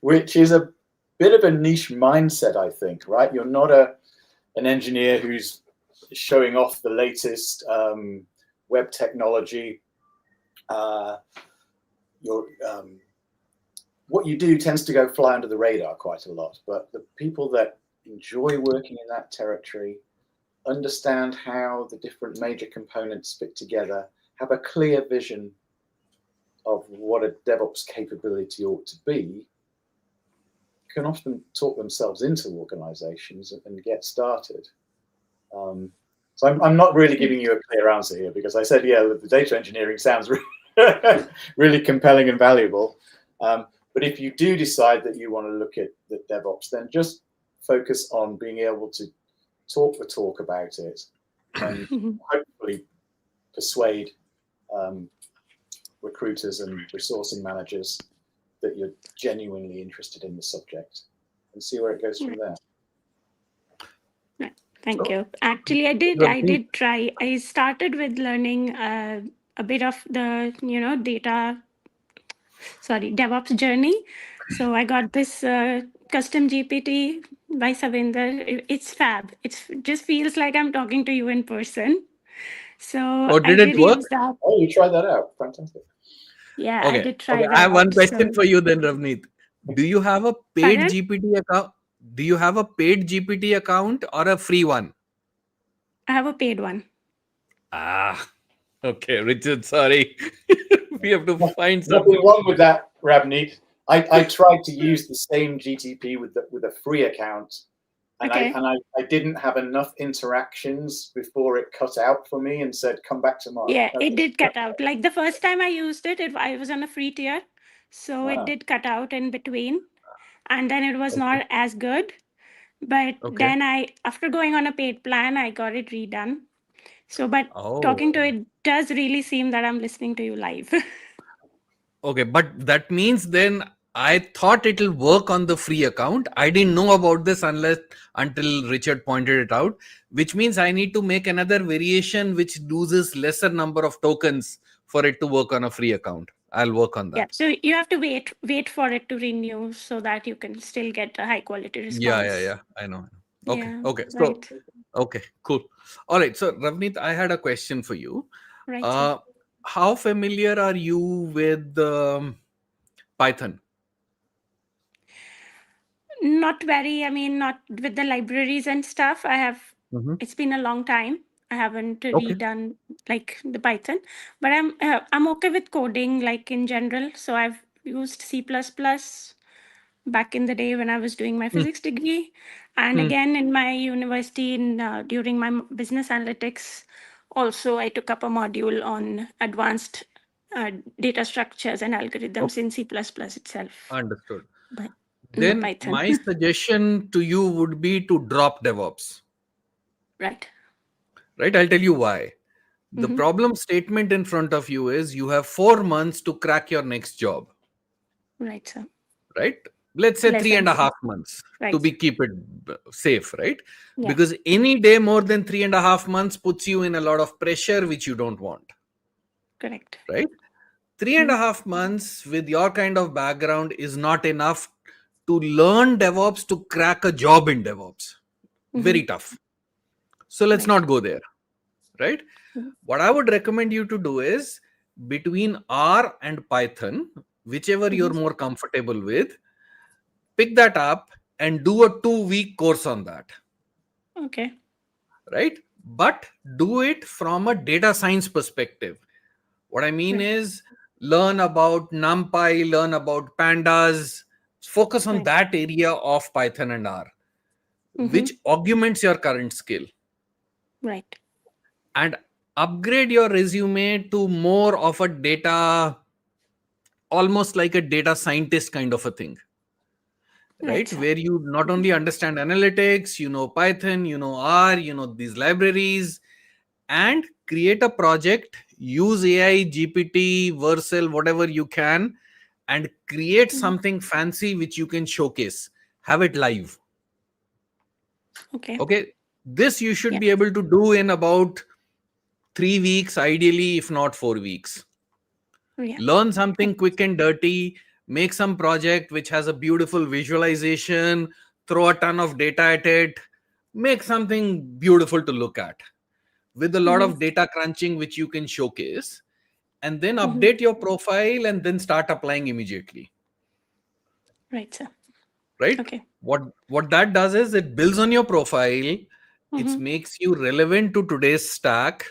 which is a bit of a niche mindset, I think, right? You're not an engineer who's showing off the latest web technology. What you do tends to go fly under the radar quite a lot, but the people that enjoy working in that territory understand how the different major components fit together, have a clear vision of what a DevOps capability ought to be, can often talk themselves into organizations and get started. So I'm not really giving you a clear answer here, because I said, yeah, the data engineering sounds really compelling and valuable. But if you do decide that you want to look at the DevOps, then just focus on being able to talk the talk about it and hopefully persuade recruiters and resourcing managers that you're genuinely interested in the subject, and see where it goes from there. Thank you. Actually, I did try. I started with learning a bit of the DevOps journey. So I got this custom GPT by Savinder. It's fab. It just feels like I'm talking to you in person. So did it work? use that. Oh, you tried that out. Fantastic. Yeah, Okay. I did try that. I have one question for you then, Ravneet. Do you have a paid Pardon? GPT account? Do you have a paid GPT account or a free one? I have a paid one. Okay, Richard, sorry. We have to find Nothing something. wrong with that, Ravneet. I tried to use the same GTP with a free account, and I didn't have enough interactions before it cut out for me and said, come back tomorrow. Yeah, it did cut out. Like the first time I used it, I was on a free tier. So it did cut out in between. And then it was not as good. But then after going on a paid plan, I got it redone. So, but talking to it does really seem that I'm listening to you live. Okay, but that means then I thought it'll work on the free account. I didn't know about this until Richard pointed it out, which means I need to make another variation which uses lesser number of tokens for it to work on a free account. I'll work on that. Yeah, so you have to wait for it to renew so that you can still get a high quality response. Yeah. I know. Okay. Yeah, Okay. So, right. okay, cool. All right. So, Ravneet, I had a question for you. Right. How familiar are you with Python? Not very. I mean, not with the libraries and stuff. It's been a long time. I haven't Okay. redone like the Python, but I'm okay with coding like in general. So I've used C++ back in the day when I was doing my Hmm. physics degree, and Hmm. again in my university in during my business analytics. Also, I took up a module on advanced data structures and algorithms Okay. in C++ itself, Understood. but no Then Python. my suggestion to you would be to drop DevOps. Right. Right? I'll tell you why. The Mm-hmm. problem statement in front of you is you have 4 months to crack your next job. Right, sir. Right? Let's say Less three than and a four. half months to Right. be keep it safe, right? Yeah. Because any day more than 3.5 months puts you in a lot of pressure which you don't want, Correct. right? Three and a half months with your kind of background is not enough to learn DevOps to crack a job in DevOps. Mm-hmm. Very tough. So let's Right. not go there, right? Mhm. What I would recommend you to do is between R and Python, whichever you're Mm-hmm. more comfortable with, pick that up and do a 2 week course on that, Okay. right? But do it from a data science perspective. What I mean Right. is learn about NumPy, learn about pandas, focus on Right. that area of Python and R, Mm-hmm. which augments your current skill, Right. and upgrade your resume to more of a data, almost like a data scientist kind of a thing, Right, right? sir. Where you not only understand analytics, you know Python, you know R, you know these libraries, and create a project, use AI, GPT, Vercel, whatever you can, and create Mhm. something fancy which you can showcase. Have it live. Okay. Okay. This you should Yeah. be able to do in about 3 weeks, ideally, if not 4 weeks. Yeah. Learn something quick and dirty, make some project which has a beautiful visualization, throw a ton of data at it, make something beautiful to look at with a lot Mm-hmm. of data crunching which you can showcase, and then Mm-hmm. update your profile and then start applying immediately, Right, sir. right? Okay. What that does is it builds on your profile, it Mm-hmm. makes you relevant to today's stack,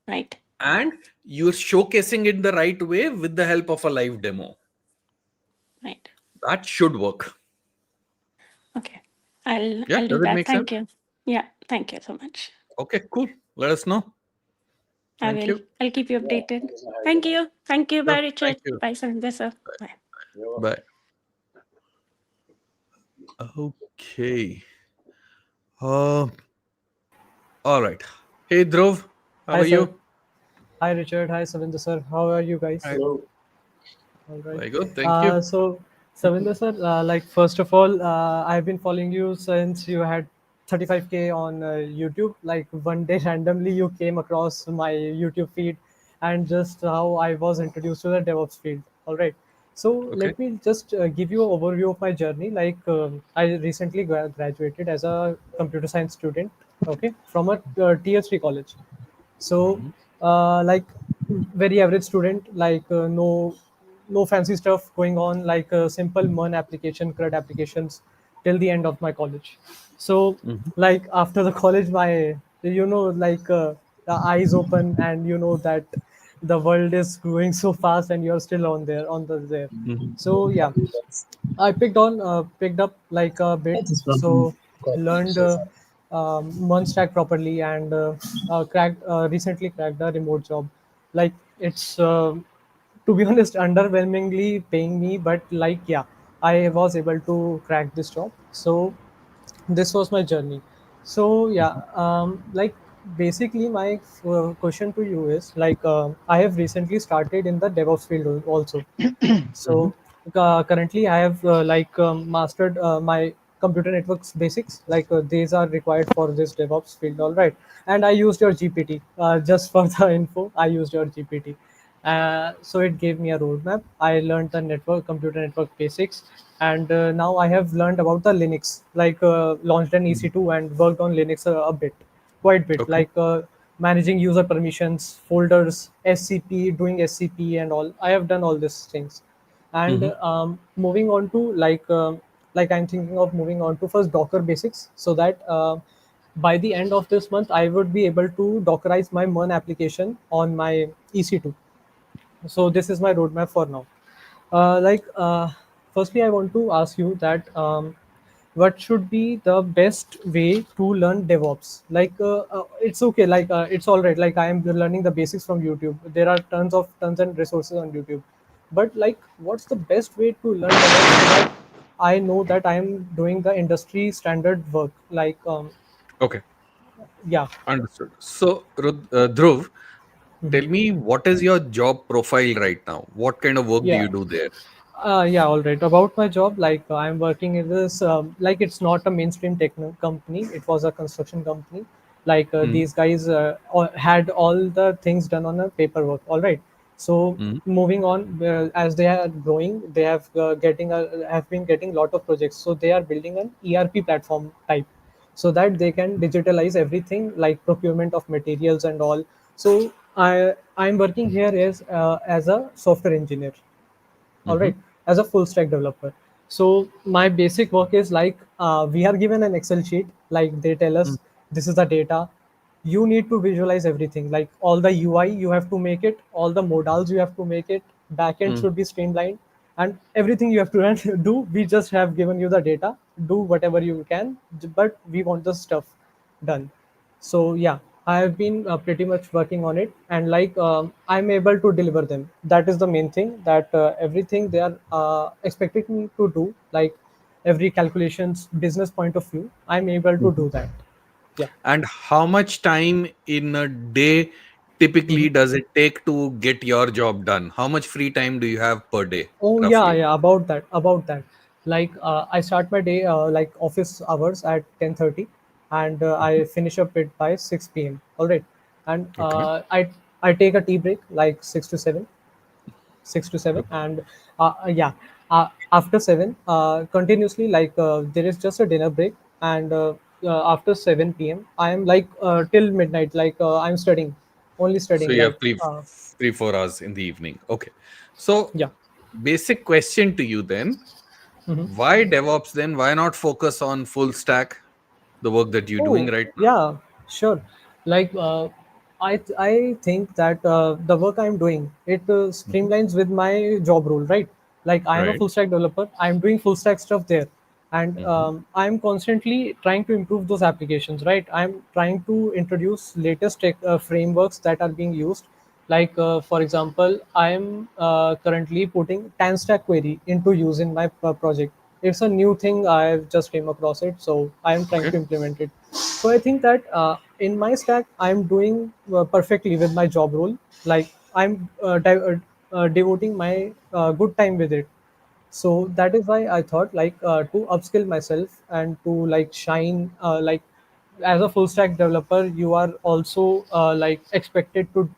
Right. and you're showcasing it the right way with the help of a live demo. Right. That should work. Okay. I'll Yeah, I'll do does it that. make sense? Thank you. Yeah. Thank you so much. Okay, cool. Let us know. I Thank will. you. I'll keep you Yeah, updated. let us know how you Thank get on. you. Thank you. Sure. Bye, Thank Richard. you. Bye, Savinder, sir. Bye. You're welcome. Bye. Okay. Uh, all right. Hey, Dhruv, how Hi, are sir. you? Hi, Richard. Hi, Savinder, sir. How are you guys? Hi. Hello. All right. Very good. Thank you. Savinder, sir, like, first of all, I've been following you since you had 35K on YouTube. Like, one day randomly you came across my YouTube feed, and just how I was introduced to the DevOps field. All right. So Okay. let me just give you an overview of my journey. Like, I recently graduated as a computer science student, okay, from a tier 3 college. So Mhm. like, very average student, like, no fancy stuff going on, like simple MERN application, CRUD applications, till the end of my college. So Mhm. like, after the college, my, like, the eyes open, and you know that the world is growing so fast, and you're still on there, on the there. Mhm. So yeah, I picked up like a bit. So learned Munstack properly, and recently cracked a remote job. Like, it's to be honest, underwhelmingly paying me, but like, yeah, I was able to crack this job. So this was my journey. So yeah, like, basically my question to you is like, I have recently started in the DevOps field also. Mhm. So currently, I have mastered my computer networks basics. Like, these are required for this DevOps field, all right. And I used your GPT just for the info. I used your GPT, so it gave me a roadmap. I learned the computer network basics, and now I have learned about the Linux. Like, launched an Mhm. EC2 and worked on Linux a bit, quite bit. Okay. Like, managing user permissions, folders, SCP, doing SCP, and all. I have done all these things. And Mhm. moving on to like I'm thinking of moving on to first Docker basics, so that by the end of this month I would be able to dockerize my MERN application on my EC2. So this is my roadmap for now. Firstly, I want to ask you that what should be the best way to learn DevOps? It's okay, it's all right. Like I am learning the basics from YouTube. There are tons and resources on YouTube. But like, what's the best way to learn DevOps so that I know that I am doing the industry standard work? Okay, Yeah, understood. So, Dhruv, mhm. tell me, what is your job profile right now? What kind of work do Yeah. you do there? Yeah, all right. About my job, I'm working in this, it's not a mainstream company. It was a construction company. Mm, These guys had all the things done on a paperwork. All right. So mm, moving on, as they are growing, they have been getting lot of projects. So they are building an ERP platform type, so that they can digitalize everything like procurement of materials and all. So I'm working here as a software engineer, all mm-hmm, right, as a full stack developer. So my basic work is we are given an Excel sheet, like they tell mm, us this is the data, you need to visualize everything, like all the UI you have to make it, all the modals you have to make it, backend mm. should be streamlined, and everything you have to do. We just have given you the data, do whatever you can, but we want the stuff done. So yeah, I have been pretty much working on it, and I'm able to deliver them. That is the main thing, that everything they are expecting me to do, like every calculations business point of view, I'm able to Mhm. do that. Yeah. And how much time in a day Mhm. typically does it take to get your job done? How much free time do you have per day, Oh yeah, roughly? yeah. About that. I start my day office hours at 10:30, and Mhm. I finish up it by 6 p.m. All right, and Okay. I take a tea break like 6 to 7, 6 to 7, Okay. and yeah, after 7, continuously, there is just a dinner break, and after 7 p.m. I am till midnight, I'm studying, only So studying. you have 3 4 hours in the evening. Okay. So Yeah. basic question to you then: Mhm. why DevOps then? Why not focus on full stack, the work that you're doing Oh, right now? yeah, sure. Like, I think that the work I'm doing, it Mhm. streamlines with my job role, right? Like, I am a Right. full stack developer. I'm doing full stack stuff there, and Hmm. I'm constantly trying to improve those applications, right? I'm trying to introduce latest tech frameworks that are being used. For example, I'm currently putting tan stack query into use in my project. It's a new thing, I've just came across it, so I'm trying Okay. to implement it. So I think that in my stack, I'm doing perfectly with my job role. I'm devoting my good time with it. So that is why I thought to upskill myself and to shine, as a full stack developer, you are also expected to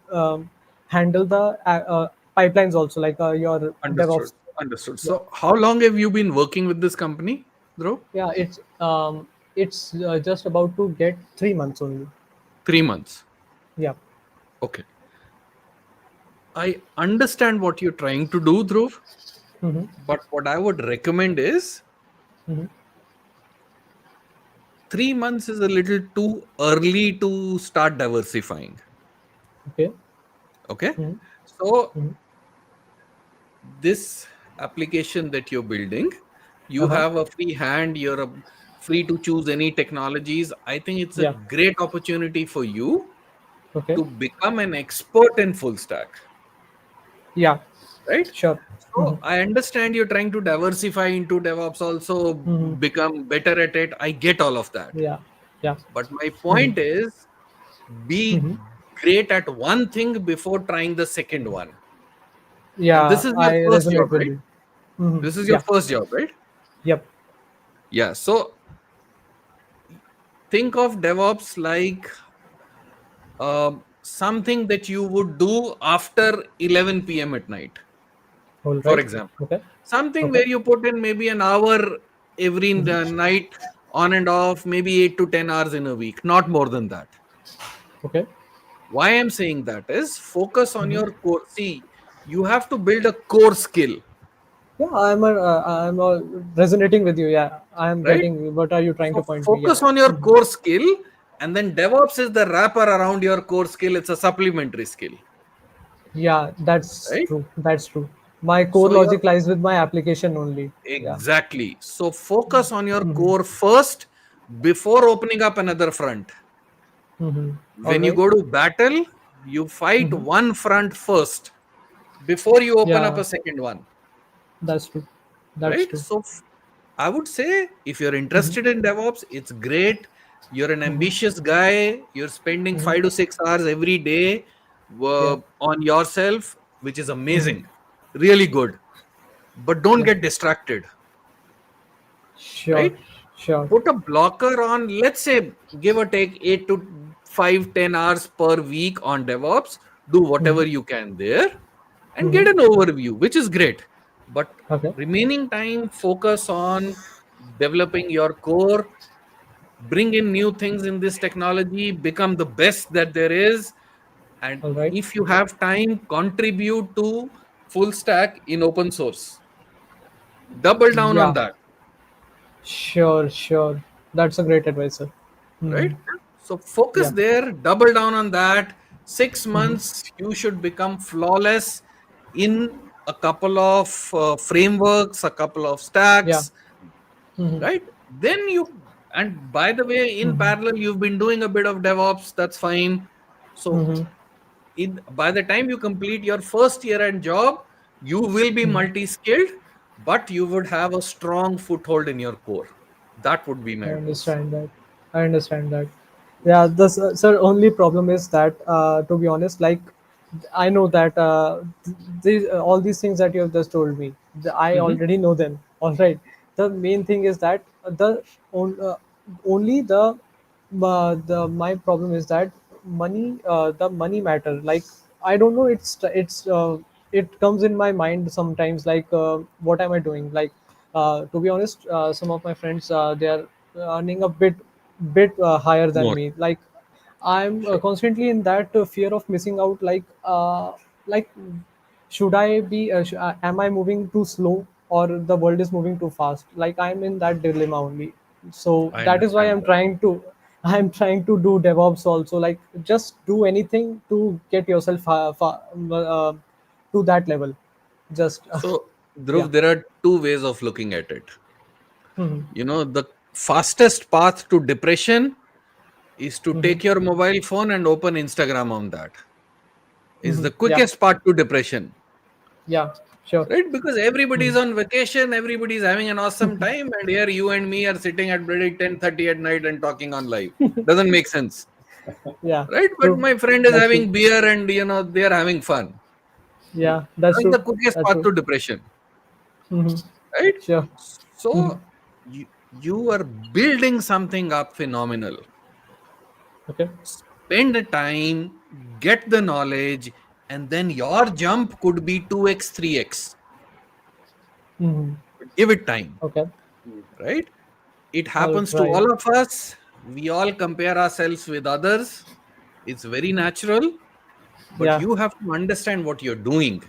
handle the pipelines also, your Understood. DevOps. Understood. Yeah. So how long have you been working with this company, Dhruv? Yeah, it's just about to get 3 months only. 3 months. Yeah. Okay. I understand what you're trying to do, Dhruv, Mm-hmm. but what I would recommend is Mm-hmm. 3 months is a little too early to start diversifying. Okay. Okay. Mm-hmm. So, Mm-hmm. this application that you're building, you Uh-huh. have a free hand, you're free to choose any technologies. I think it's a Yeah. great opportunity for you Okay. to become an expert in full stack, Yeah. right? Sure. Mm-hmm. So I understand you're trying to diversify into DevOps, also Mm-hmm. become better at it. I get all of that. Yeah. Yeah. But my Mm-hmm. point is, be Mm-hmm. great at one thing before trying the second one. And Yeah, this is your I first job, resonate with right? it. Mm-hmm. This is your Yeah. first job, right? Yep. Yeah. So think of DevOps like something that you would do after 11 p.m. at night, All for right. example. Okay. Something Okay. where you put in maybe an hour every Mm-hmm. night, on and off, maybe 8 to 10 hours in a week, not more than that. Okay. Why I'm saying that is focus on Mm-hmm. your core. See, you have to build a core skill, Yeah, resonating with you. Yeah, I am right? getting what are you trying to So point me. Yeah. focus on your Mm-hmm. core skill And then DevOps is the wrapper around your core skill. It's a supplementary skill, Yeah, that's right? true. That's true. My core So your logic lies with my application only. Yeah. exactly. So focus on your Mm-hmm. core first before opening up another front. Mm-hmm. All When you right. go to battle, you fight Mm-hmm. one front first before you open up Yeah, a second one, that's true. That's right? true. So I would say if you're Mm-hmm. interested in DevOps, it's great. You're an Mm-hmm. ambitious guy. You're spending Mm-hmm. 5 to 6 hours every day Yeah. on yourself, which is Mm-hmm. amazing, really good. But don't Yeah. get distracted, Sure. right? Sure. Put a blocker on, let's say, give or take 8 to 5, 10 hours per week on DevOps. Do Mm-hmm. whatever you can there and Mm-hmm. get an overview, which is great. But Okay. remaining time, focus on developing your core, bring in new things in this technology, become the best that there is. And All right. if you have time, contribute to full stack in open source. Double down on Yeah. that, Sure. Sure. That's a great advice, sir. Mm-hmm. right? So focus Yeah. there, double down on that. Six Mm-hmm. months, you should become flawless in a couple of frameworks, a couple of Yeah. stacks, Mm-hmm. right? Then you, and by the way, in Mm-hmm. parallel, you've been doing a bit of DevOps, that's fine. So Mm-hmm. by the time you complete your first year and job, you will be Mm-hmm. multi-skilled, but you would have a strong foothold in your core. That would be my I advice. understand that. I understand that. Yeah, the sir only problem is that to be honest, like I know that these all these things that you have just told me, I Mhm. already know them. All right. The main thing is that only the my problem is that the money matter. Like I don't know. It comes in my mind sometimes. Like what am I doing? Like to be honest, some of my friends they are earning a bit higher than More. me. Like I'm Sure. constantly in that fear of missing out. Like should I be? Am I moving too slow, or the world is moving too fast? Like I'm in that dilemma only. So I that is why understand I'm that. trying to. I'm trying to do DevOps also. Like just do anything to get yourself to that level. Just So, yeah. Dhruv, there are two ways of looking at it. Hmm. The fastest path to depression is to Hmm. take your mobile phone and open Instagram on that. Is Hmm. the Yeah. quickest path to depression, Yeah. Sure. right? Because Hmm. everybody's on vacation, everybody's having an awesome time, and here you and me are sitting at bloody 10:30 at night and talking on live. Doesn't make sense, Yeah. right? But True. my friend is That's true. having beer and they are having fun. Yeah. That's That's true. the quickest That's path true. to depression, Hmm. right? Sure. Hmm. So you are building something up phenomenal. Okay. Spend the time, get the knowledge, and then your jump could be 2x, 3x. Hmm. Give it time, Okay. right? It All happens to right. all of us. We all compare ourselves with others. It's very natural, but Yeah. you have to understand what you're doing.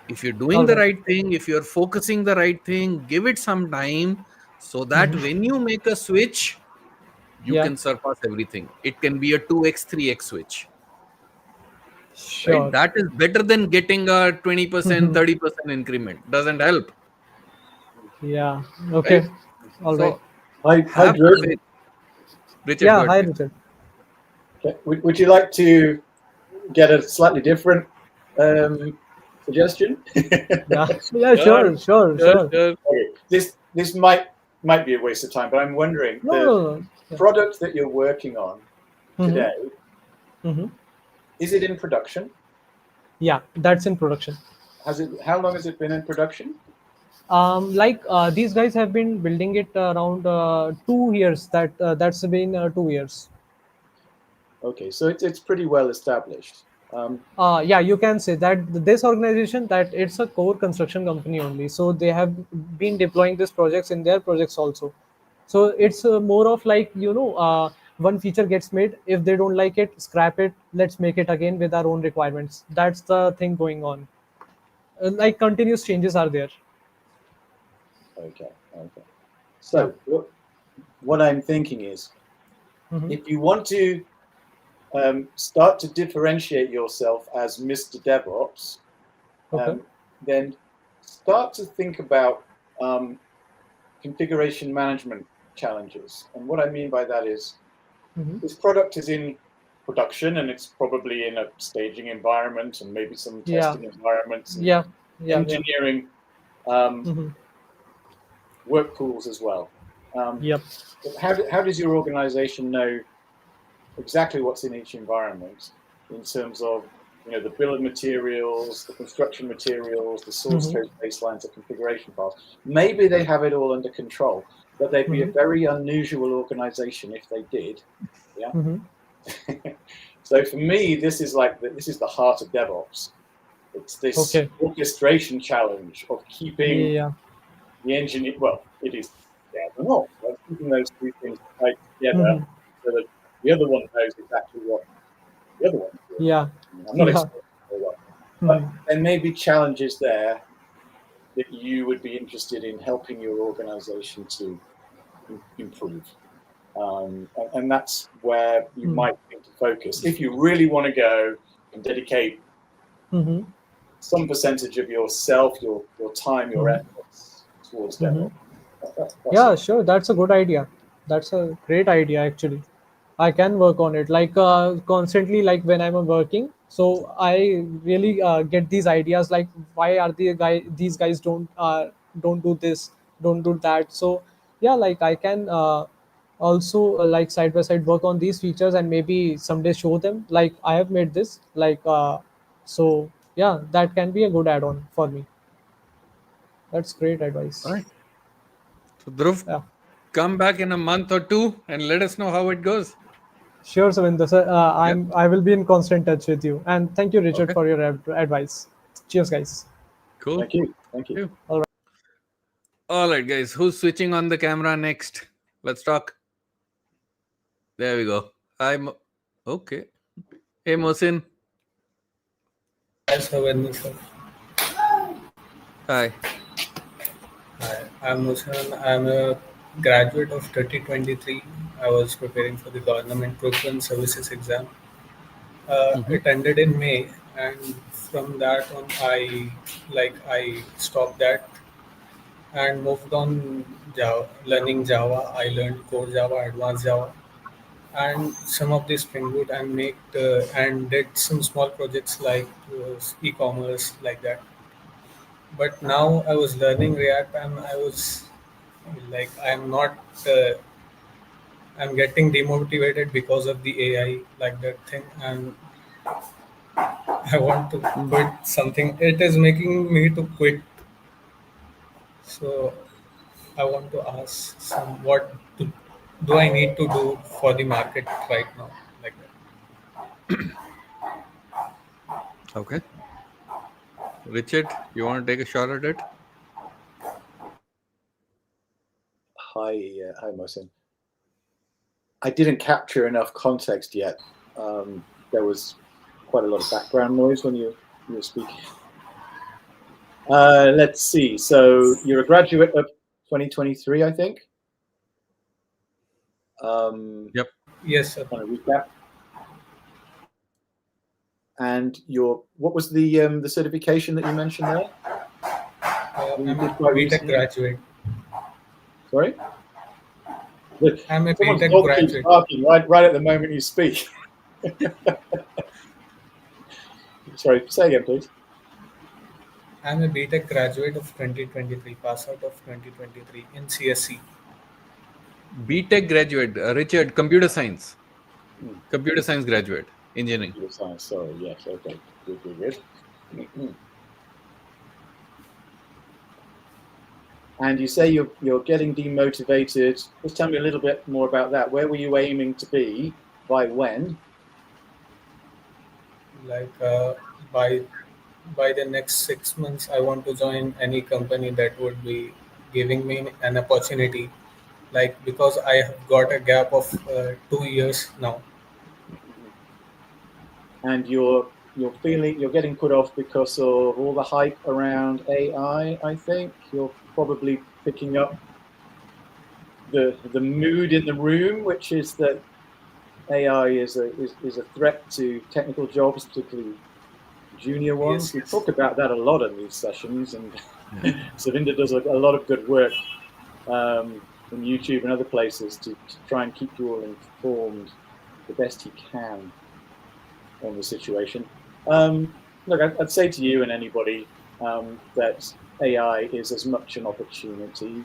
If you're doing All the right. right thing, if you're focusing the right thing, give it some time so that Hmm. when you make a switch, you Yeah. can surpass everything. It can be a 2x, 3x switch, right? Sure. That is better than getting a 20%, 30% increment. Doesn't help, Yeah. right? Okay. All right. So Hi, have Drew. faith. Richard, go Yeah. ahead, Hi, please. Richard. Okay. Would you like to get a slightly different suggestion? Yeah. Yeah. Sure, Sure. Sure. sure, Sure. sure. Okay. This might be a waste of time, but I'm wondering No. the No. No. Yeah. product that you're working on Mm-hmm. today, Mm-hmm. is it in production? Yeah. That's in production. How long has it been in production? Like these guys have been building it around 2 years. That's been 2 years. Okay, so it's pretty well established. Yeah, you can say that this organization that it's a core construction company only. So they have been deploying these projects in their projects also. So it's more of like one feature gets made. If they don't like it, scrap it. Let's make it again with our own requirements. That's the thing going on. Like continuous changes are there. Okay, okay. Yeah. So what I'm thinking is, Mhm. If you want to start to differentiate yourself as Mr. DevOps, Okay. then start to think about configuration management challenges. And what I mean by that is Mhm. this product is in production and it's probably in a staging environment and maybe some Yeah. testing environments and Yeah. Yeah. Yeah. engineering Mhm. work pools as well. Yep. But how does your organization know exactly what's in each environment in terms of the bill of materials, the construction materials, the source Mhm. code baselines, the configuration files? Maybe they have it all under control, but they'd be a Mhm. very unusual organization if they did. Yeah. Mhm. So for me, this is the heart of DevOps. It's this Okay. orchestration challenge of keeping Yeah. the engineer. Well, it is and off. Right? Keeping those two things tied together Mhm. so that the other one knows exactly what the other one's doing. Yeah. I'm not Yeah. explaining it very well, but Mhm. there may be challenges there that you would be interested in helping your organization to improve. And that's where you Mhm. might think to focus. If you really want to go and dedicate Mhm. some percentage of yourself, your time, your Mhm. efforts towards Mhm. DevOps. That's Yeah, it. sure. That's a good idea. That's a great idea, actually. I can work on it like constantly, like when I'm working. So I really get these ideas like why are these guys don't do this, don't do that. So yeah, like I can also like side by side work on these features and maybe someday show them like I have made this like so yeah, that can be a good add-on for me. That's great All advice. right. So Dhruv, Yeah. come back in a month or two and let us know how it goes. Sure, Savinder, sir. Yeah. I will be in constant touch with you. And thank you, Richard, Okay. for your advice. Cheers, guys. Cool. Thank you. Thank you. You. All right. All right, guys. Who's switching on the camera next? Let's talk. There we go. Okay. Hey, Mohsin. Yes, Savinder sir. Hi. Hi, I'm Mushan. I'm a graduate of 2023. I was preparing for the government procurement services exam. Mm-hmm. It ended in May, and from that on, I stopped that and moved on Java, learning Java. I learned core Java, advanced Java, and some of the Spring Boot, and did some small projects like e-commerce like that. But now I was learning React, and I was like, uh, I'm getting demotivated because of the AI, like that thing, and I want to Mm. quit something. It is making me to quit. So I want to ask do I need to do for the market right now, like that. Okay. Richard, you want to take a shot at it? Hi, Mohsin. I didn't capture enough context yet. There was quite a lot of background noise when you were speaking. Let's see. So you're a graduate of 2023, I think. Yep. Yes, sir. Kind of recap. And what was the certification that you mentioned there? You I'm a did quite BTech recently. graduate. Sorry. Look, I'm a someone's BTech dog keeps graduate. barking right at the moment you speak. Sorry. Say again, please. I'm a BTech graduate of 2023, pass out of 2023 in CSC. BTech graduate, Richard, computer science. Hmm. Computer science graduate, engineering. Computer science. Sorry. Yes. Okay. Good. And you say you're getting demotivated. Just tell me a little bit more about that. Where were you aiming to be by when? Like by by the next 6 months, I want to join any company that would be giving me an opportunity. Like because I have got a gap of 2 years now. And you're feeling you're getting put off because of all the hype around AI. I think you're probably picking up the mood in the room, which is that AI is a threat to technical jobs, particularly junior ones. Yes, We yes. talk about that a lot in these sessions, and Savinder does a lot of good work on YouTube and other places to try and keep you all informed the best he can on the situation. Look, I'd say to you and anybody that AI is as much an opportunity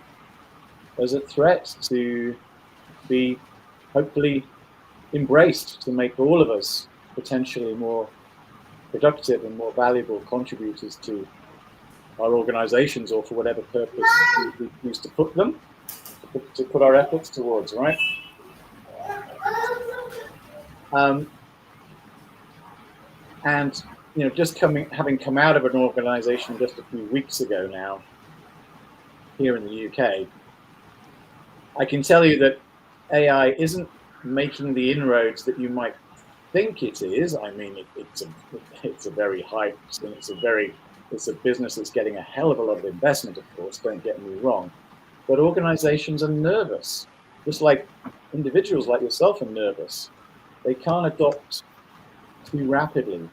as a threat to be hopefully embraced, to make all of us potentially more productive and more valuable contributors to our organizations, or for whatever purpose we choose to put them, to put our efforts towards, right? And just having come out of an organization just a few weeks ago now, here in the UK, I can tell you that AI isn't making the inroads that you might think it is. I mean, it's a very hyped, and it's a business that's getting a hell of a lot of investment, of course, don't get me wrong. But organizations are nervous, just like individuals like yourself are nervous. They can't adopt too rapidly.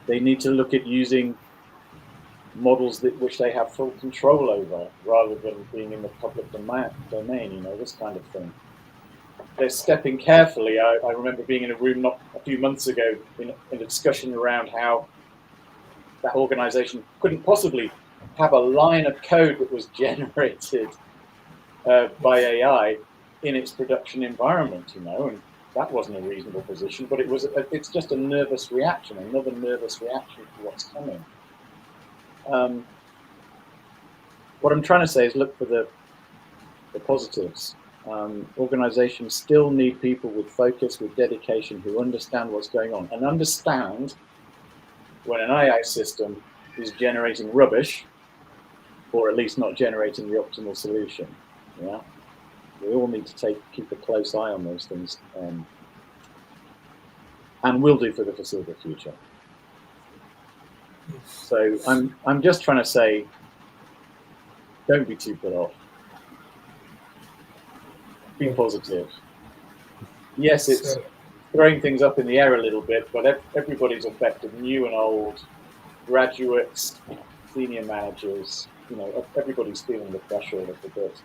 They need to look at using models which they have full control over, rather than being in the public domain, this kind of thing. They're stepping carefully. I remember being in a room not a few months ago in a discussion around how that organization couldn't possibly have a line of code that was generated by AI in its production environment, and that wasn't a reasonable position, but it's just a nervous reaction, another nervous reaction to what's coming. What I'm trying to say is look for the positives. Organizations still need people with focus, with dedication, who understand what's going on and understand when an AI system is generating rubbish, or at least not generating the optimal solution. Yeah, we all need to keep a close eye on those things, and will do for the foreseeable future. So I'm just trying to say, don't be too put off. Be positive. Yes, it's throwing things up in the air a little bit, but everybody's affected, new and old, graduates, senior managers, everybody's feeling the pressure a little bit.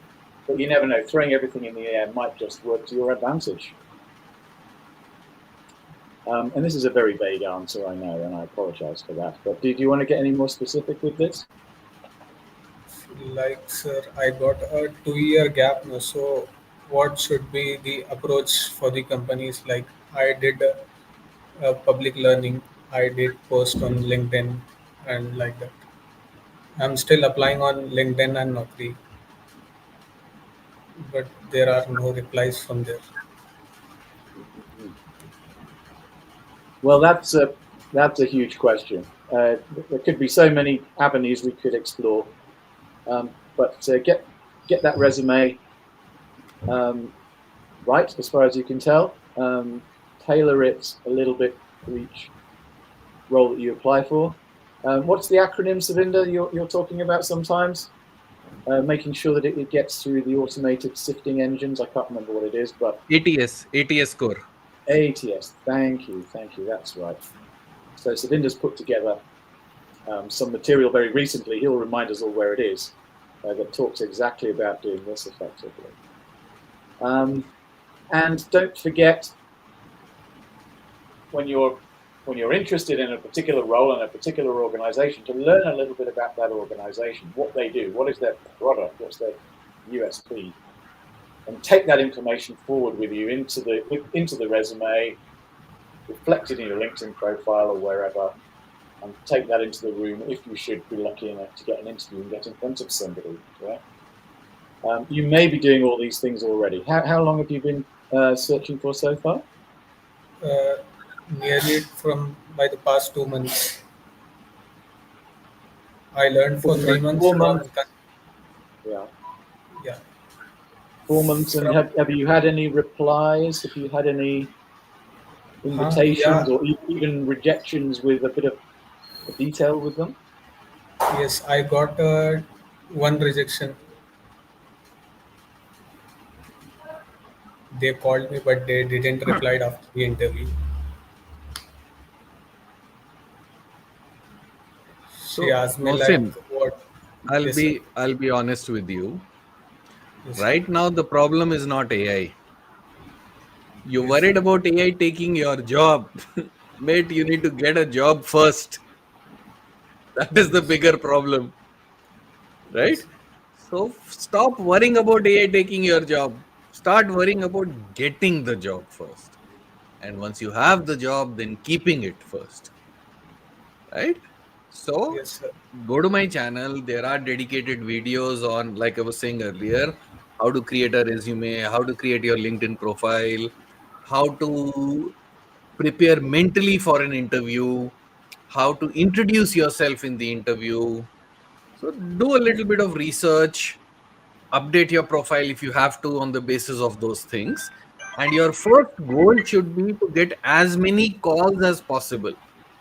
But you never know, throwing everything in the air might just work to your advantage. And this is a very vague answer, I know, and I apologize for that. But do you want to get any more specific with this? Like, sir, I got a 2-year gap now, so what should be the approach for the companies? Like, I did public learning, I did post on LinkedIn and like that. I'm still applying on LinkedIn and Naukri, but there are no replies from there. Well, that's a huge question. There could be so many avenues we could explore, but get that resume right, as far as you can tell. Tailor it a little bit for each role that you apply for. What's the acronym, Savinder, you're talking about sometimes? Making sure that it gets through the automated sifting engines. I can't remember what it is, but ATS score. ATS. Thank you. That's right. So Savinder's put together some material very recently. He'll remind us all where it is, that talks exactly about doing this effectively. And don't forget, when you're interested in a particular role in a particular organization, to learn a little bit about that organization, what they do, what is their product, what's their USP, and take that information forward with you into the resume, reflect it in your LinkedIn profile or wherever, and take that into the room if you should be lucky enough to get an interview and get in front of somebody. Yeah? You may be doing all these things already. How long have you been searching for so far? Nearly by the past 2 months. I learned for 3 months. 4 months. Yeah. 4 months. And have you had any replies? Have you had any invitations or even rejections with a bit of detail with them? Yes, I got one rejection. they called me, but they didn't reply after the interview. She So, asked me like, Mohsin, "What?" I'll Yes, sir. be I'll be honest with you. Yes, sir. Right now, the problem is not AI. You're Yes, worried sir. about AI taking your job. Mate, you need to get a job first. That is the Yes, bigger problem, right? yes, So stop worrying about AI taking your job. Start worrying about getting the job first. And once you have the job, then keeping it first, right? So yes, sir. go to my channel. There are dedicated videos on, like I was saying earlier, how to create a resume, how to create your LinkedIn profile, how to prepare mentally for an interview, how to introduce yourself in the interview. So do a little bit of research, update your profile if you have to on the basis of those things. And your first goal should be to get as many calls as possible,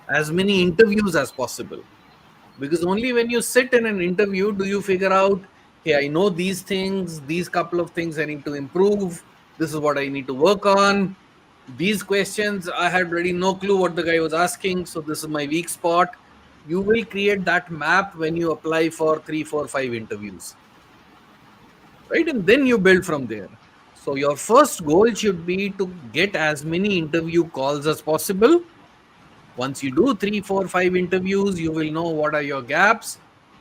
as many interviews as possible. Because only when you sit in an interview do you figure out, hey, I know these things, these couple of things I need to improve, this is what I need to work on. These questions, I had really no clue what the guy was asking, so this is my weak spot. You will create that map when you apply for 3, 4, 5 interviews, right? And then you build from there. So your first goal should be to get as many interview calls as possible. Once you do 3, 4, 5 interviews, you will know what are your gaps.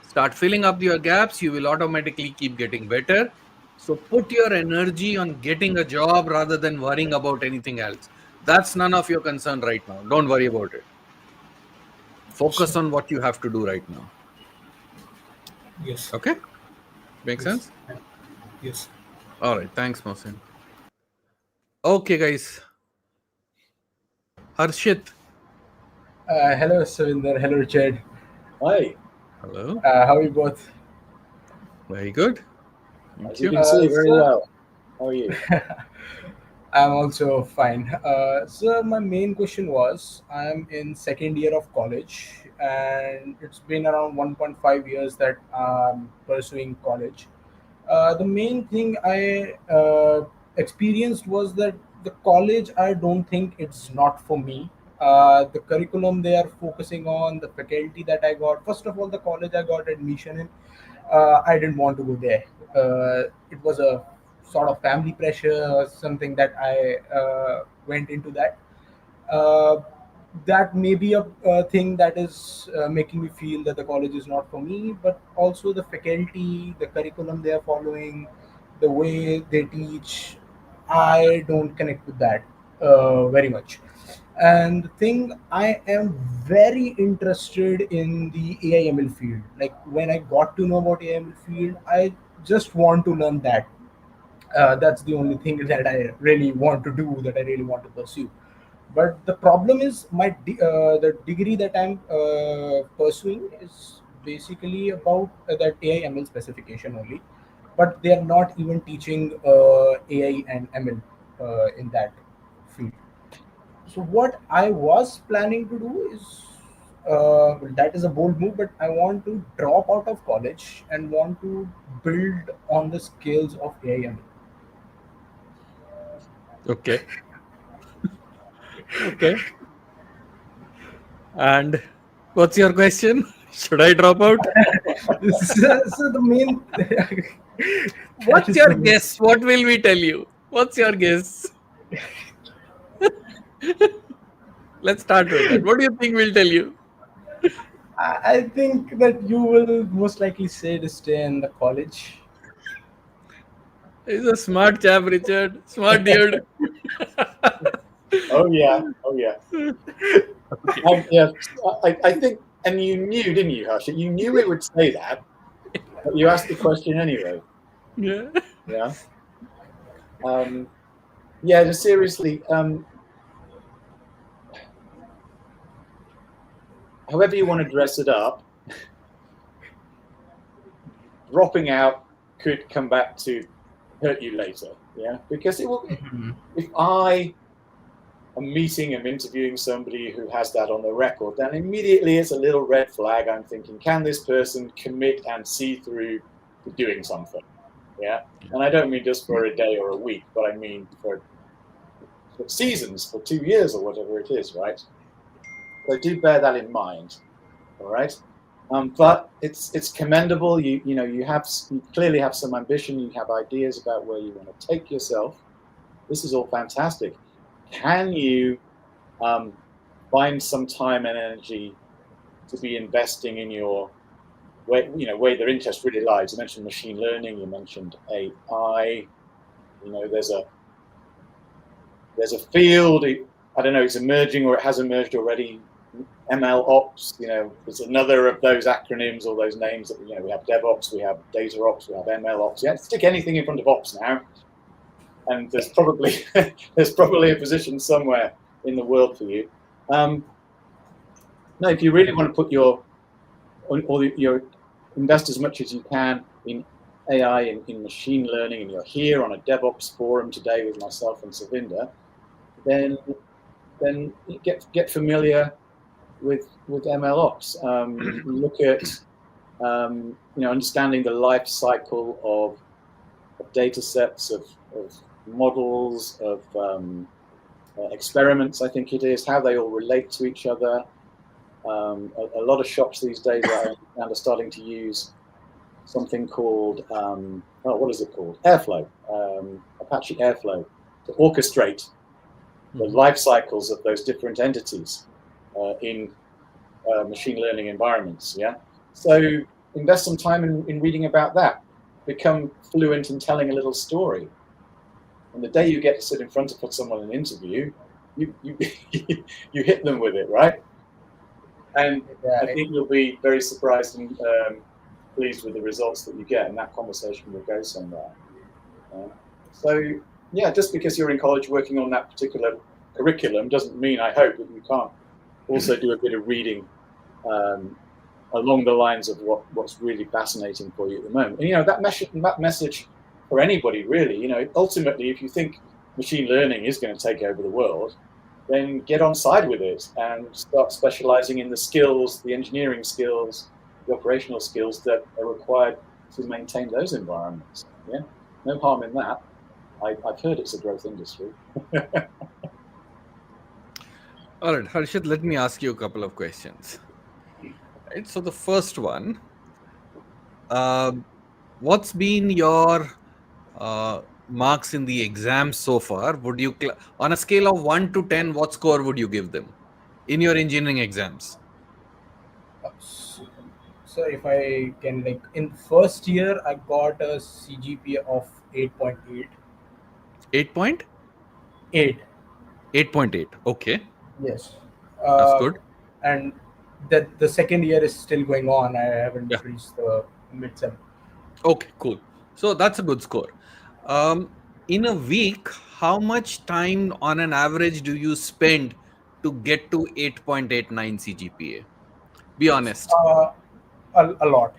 Start filling up your gaps. You will automatically keep getting better. So put your energy on getting a job rather than worrying about anything else. That's none of your concern right now. Don't worry about it. Focus Sure. on what you have to do right now. Yes, Okay? Make yes, sense? yes. All right. Thanks, Mohsin. Okay, guys. Harshit. Hello, Savinder. Hello, Richard. Hi, Hello. How are you both? Very good. as Thank you you. can see, very So, well. How are you? I'm also fine. So, my main question was I'm in second year of college, and it's been around 1.5 years that I'm pursuing college. The main thing I experienced was that the college, I don't think it's not for me. The curriculum they are focusing on, the faculty that I got. First of all, the college I got admission in, I didn't want to go there. It was a sort of family pressure or something that I went into that. Uh, that may be a thing that is making me feel that the college is not for me, but also the faculty, the curriculum they are following, the way they teach, I don't connect with that very much. And the thing, I am very interested in the AI/ML field. Like when I got to know about AI/ML field, I just want to learn that. That's the only thing that I really want to do, that I really want to pursue. But the problem is the degree that I'm pursuing is basically about that AI ML specification only, but they are not even teaching AI and ML in that field. So what I was planning to do is well, that is a bold move, but I want to drop out of college and want to build on the skills of AI ML. Okay. Okay. And what's your question? Should I drop out? So the main that What's is your the main. guess? What will we tell you? What's your guess? Let's start with that. What do you think we'll tell you? I think that you will most likely say to stay in the college. He's a smart chap, Richard. Smart dude. Oh yeah, oh yeah. Okay. Yeah, I think, and you knew, didn't you, Harsh? You knew we would say that, but you asked the question anyway. Yeah. Yeah. Um, yeah. Just seriously. However you want to dress it up, dropping out could come back to hurt you later. Yeah, because it will. Mhm. If I am meeting and interviewing somebody who has that on the record, then immediately it's a little red flag. I'm thinking, can this person commit and see through to doing something? Yeah. And I don't mean just for a day or a week, but I mean for seasons, for 2 years or whatever it is, right? So do bear that in mind, all right? But it's commendable. You clearly have some ambition. You have ideas about where you want to take yourself. This is all fantastic. Can you find some time and energy to be investing in your where their interest really lies? You mentioned machine learning. You mentioned AI. There's a field. I don't know. It's emerging or it has emerged already. ML Ops, there's another of those acronyms or those names that we have DevOps, we have Data Ops, we have ML Ops. You stick anything in front of Ops now, and there's probably a position somewhere in the world for you. No, if you really want to put your invest as much as you can in AI and in machine learning, and you're here on a DevOps forum today with myself and Savinder, then get familiar with ML Ops. Look at understanding the life cycle of data sets, of models, of experiments. I think it is how they all relate to each other. A lot of shops these days are starting to use something called what is it called? Airflow, Apache Airflow, to orchestrate the life cycles of those different entities in machine learning environments. Yeah, so invest some time in reading about that. Become fluent in telling a little story. And the day you get to sit in front of someone in an interview, you you hit them with it, right? And I think you'll be very surprised and pleased with the results that you get, and that conversation will go somewhere. So yeah, just because you're in college working on that particular curriculum doesn't mean, I hope, that you can't also do a bit of reading along the lines of what's really fascinating for you at the moment. And that message for anybody really. Ultimately, if you think machine learning is going to take over the world, then get on side with it and start specializing in the skills, the engineering skills, the operational skills that are required to maintain those environments. Yeah, no harm in that. I've heard it's a growth industry. All right, Harshit, let me ask you a couple of questions. Right, so the first one, what's been your marks in the exams so far? Would you, on a scale of 1 to 10, what score would you give them in your engineering exams? So if I can, in first year, I got a CGPA of 8.8. 8.8? 8.8. Okay. Yes. That's good. And the second year is still going on. I haven't reached the mid-sem. Okay, cool. So that's a good score. In a week, how much time on an average do you spend to get to 8.89 CGPA? Be honest. A lot.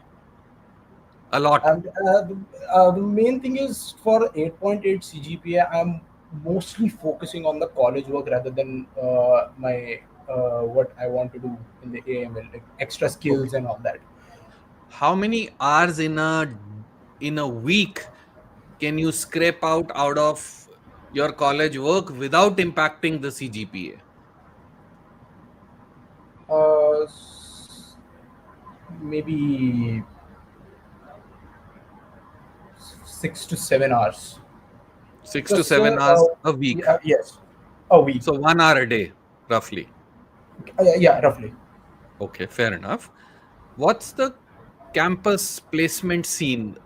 A lot. And the main thing is, for 8.8 CGPA, I'm mostly focusing on the college work rather than my what I want to do in the AML, like extra skills and all that. How many hours in a week can you scrape out of your college work without impacting the CGPA? Maybe 6 to 7 hours. 6 to 7 hours a week. Yes, a week. So 1 hour a day, roughly. Yeah, roughly. Okay, fair enough. What's the campus placement scene?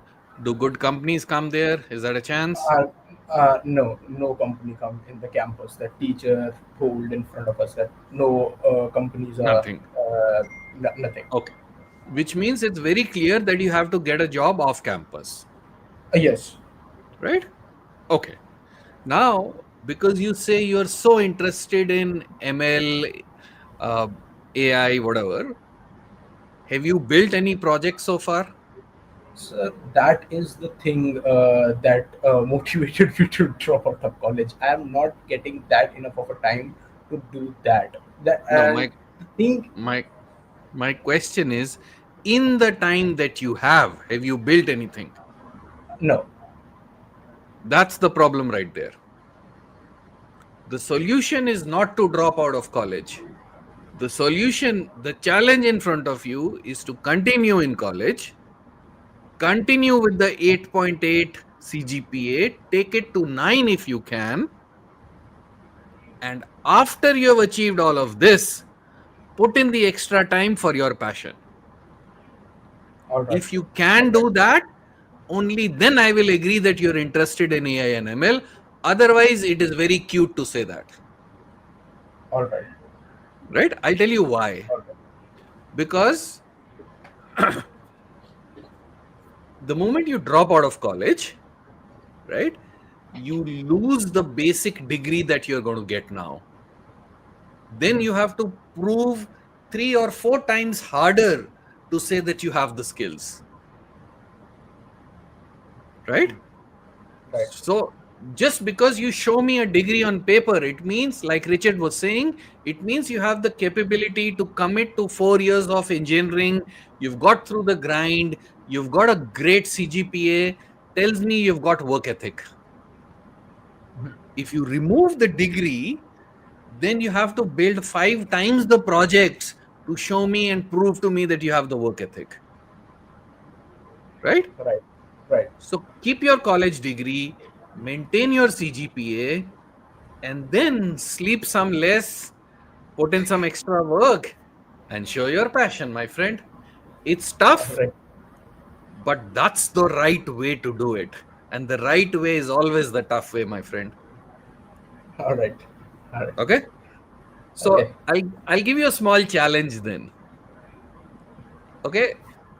Do good companies come there? Is that a chance? No company come in the campus. The teacher told in front of us that no companies are Nothing. Nothing. Okay. Which means it's very clear that you have to get a job off campus. Yes. Right? Okay. Now, because you say you're so interested in ML, AI, whatever, have you built any projects so far? So that is the thing that motivated me to drop out of college. I am not getting that enough of a time to do that. No, thing. my question is, in the time that you have you built anything? No. That's the problem right there. The solution is not to drop out of college. The solution, the challenge in front of you is to continue in college, continue with the 8.8 CGPA, take it to 9 if you can, and after you have achieved all of this, put in the extra time for your passion. All right. If you can do that, only then I will agree that you're interested in AI and ML. Otherwise, it is very cute to say that. All right. Right? I'll tell you why. All right. Because the moment you drop out of college, right, you lose the basic degree that you're going to get now. Then you have to prove 3 or 4 times harder to say that you have the skills. Right? Right. So just because you show me a degree on paper, it means, like Richard was saying, it means you have the capability to commit to 4 years of engineering. You've got through the grind. You've got a great CGPA. Tells me you've got work ethic. If you remove the degree, then you have to build 5 times the projects to show me and prove to me that you have the work ethic. Right? Right. Right. So keep your college degree, maintain your CGPA, and then sleep some less, put in some extra work, and show your passion, my friend. It's tough, Right. but that's the right way to do it. And the right way is always the tough way, my friend. All right. All right. Okay? So Okay. I'll give you a small challenge then. Okay?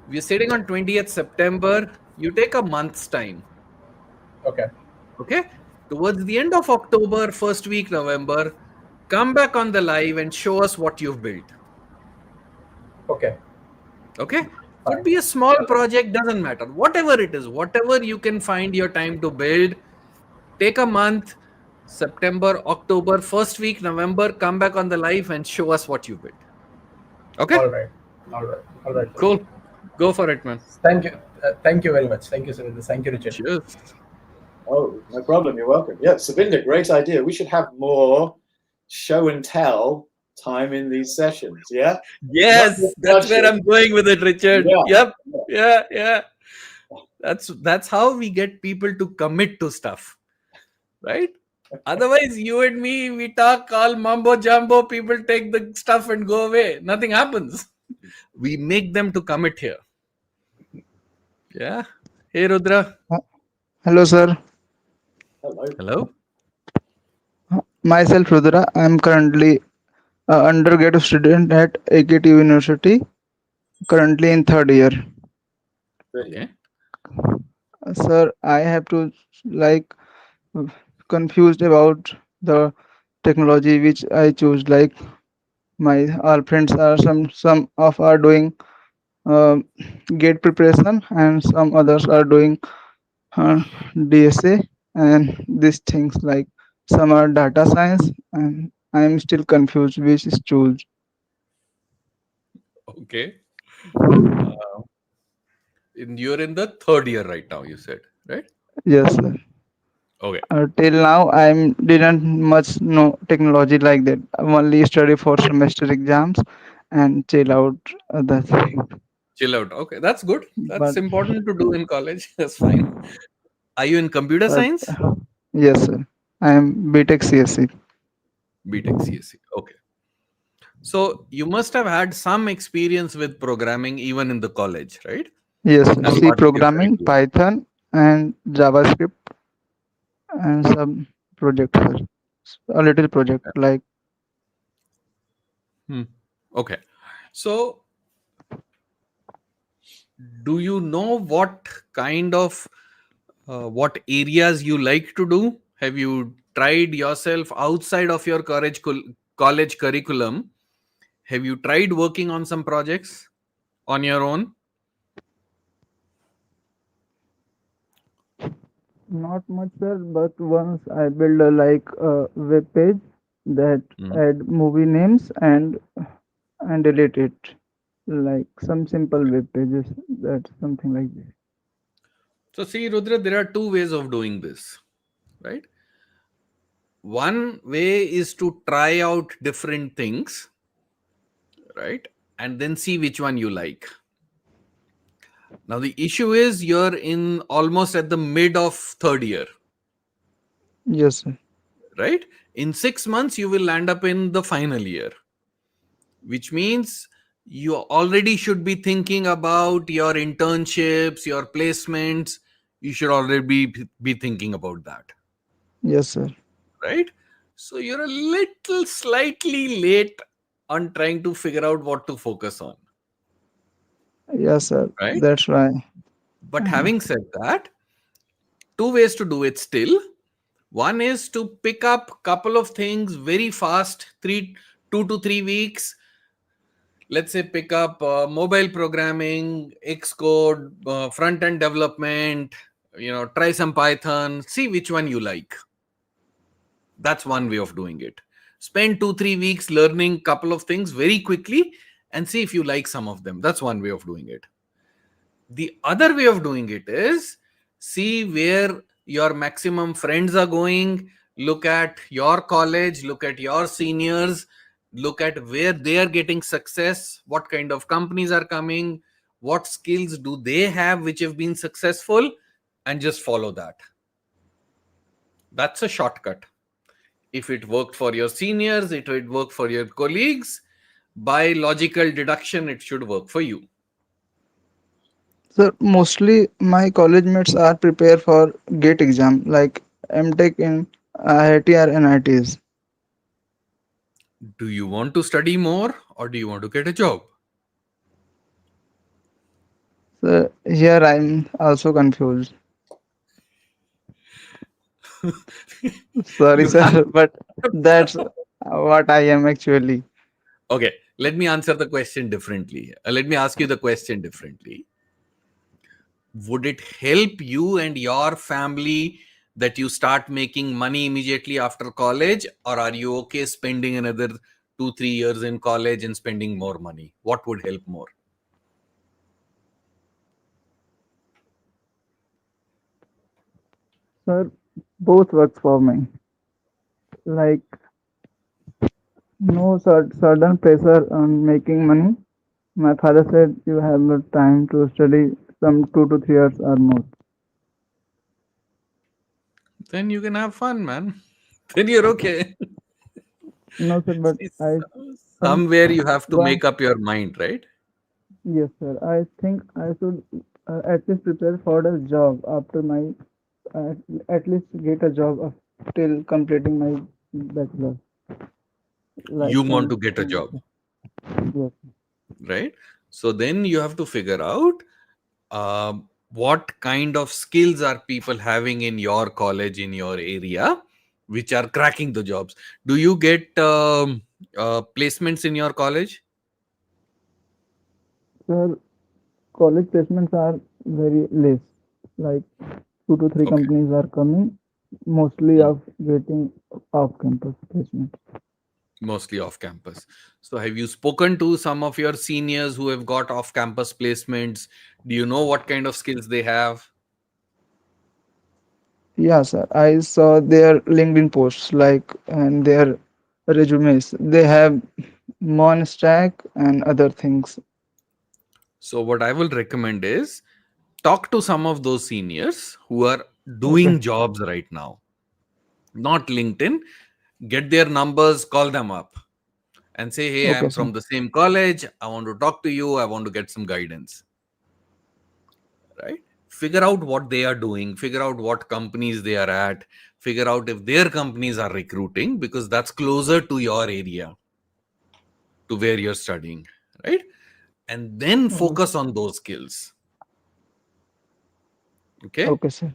We're sitting on 20th September. You take a month's time. Okay. Okay? Towards the end of October, first week November, come back on the live and show us what you've built. Okay. Okay? Could be a small project, doesn't matter. Whatever it is, whatever you can find your time to build, take a month, September, October, first week November, come back on the live and show us what you built. Okay? All right. All right. All right. Cool. Go for it, man. Thank you. Thank you very much. Thank you, Savinder. Thank you, Richard. Cheers. Oh, no problem. You're welcome. Yeah, Savinder, great idea. We should have more show and tell time in these sessions. Yeah. Yes, Not that's where discussion. I'm going with it, Richard. Yeah. Yep. Yeah. That's how we get people to commit to stuff, right? Otherwise, you and me, we talk all mumbo jumbo. People take the stuff and go away. Nothing happens. We make them to commit here. Yeah. Hey, Rudra. Hello, sir. Hello. Hello. Myself, Rudra. I am currently an undergraduate student at AKT University, currently in third year. Okay. Sir, I have to like confused about the technology which I choose. Like my our friends are some of are doing gate preparation and some others are doing DSA and these things like some are data science and I am still confused which is choose. Okay. You're in the third year right now, you said, right? Yes, sir. Okay. Till now I didn't much know technology like that. I only study for semester exams and chill out other thing. Chill out. Okay. That's good. That's But important to do in college. That's fine. Are you in computer but science? yes, sir. I am BTech CSC. BTech CSC. Okay. So you must have had some experience with programming even in the college, right? Yes, sir. As C part of your programming, curriculum. Python, and JavaScript, and some project, sir. A little project like Okay. So do you know what kind of what areas you like to do? Have you tried yourself outside of your college curriculum? Have you tried working on some projects on your own? not much, sir. But once I build a like a web page that add movie names and delete it, like some simple web pages. That's something like this. So see, Rudra, there are two ways of doing this, right? one way is to try out different things, right? And then see which one you like. Now, the issue is you're in almost at the mid of third year, Yes, sir. right? In 6 months, you will land up in the final year, which means you already should be thinking about your internships, your placements. You should already be thinking about that, Yes, sir. right? So you're a little slightly late on trying to figure out what to focus on, Yes, sir. right? That's right. But having said that, two ways to do it still. One is to pick up couple of things very fast, 2 to 3 weeks. Let's say pick up mobile programming, Xcode, front end development, try some Python, see which one you like. That's one way of doing it. Spend 2-3 weeks learning couple of things very quickly and see if you like some of them. That's one way of doing it. The other way of doing it is see where your maximum friends are going, look at your college, look at your seniors, look at where they are getting success, what kind of companies are coming, what skills do they have which have been successful, and just follow that. That's a shortcut. If it worked for your seniors, it would work for your colleagues. By logical deduction, it should work for you. Sir, mostly my college mates are prepared for GATE exam, like MTech in IIT or NITs. Do you want to study more or do you want to get a job? So here I'm also confused. Sorry, You have sir, but that's what I am actually. Okay, let me answer the question differently. Let me ask you the question differently. Would it help you and your family that you start making money immediately after college, or are you okay spending another 2-3 years in college and spending more money? What would help more? Sir, both works for me. Like no sudden pressure on making money. My father said you have the time to study some 2 to 3 years or more. Then you can have fun, man. Then you're okay. No, sir, but See, I think somewhere you have to one. make up your mind, right? Yes, sir. I think I should at least prepare for a job after my uh, at least get a job till completing my bachelor. Like You want to some get a job, yes, right? So then you have to figure out what kind of skills are people having in your college, in your area, which are cracking the jobs. Do you get placements in your college? sir. College placements are very less. Like 2 to 3 Okay. companies are coming, mostly Hmm. of getting off-campus placement. Mostly off campus. So have you spoken to some of your seniors who have got off campus placements? Do you know what kind of skills they have? Yeah, sir. I saw their LinkedIn posts, like and their resumes. They have Mon Stack and other things. So what I will recommend is talk to some of those seniors who are Okay. doing jobs right now, not LinkedIn. Get their numbers, call them up and say, hey, Okay, I'm sir. from the same college. I want to talk to you. I want to get some guidance, right? Figure out what they are doing, figure out what companies they are at, figure out if their companies are recruiting, because that's closer to your area, to where you're studying, right? And then Mhm. focus on those skills. Okay. Okay, sir.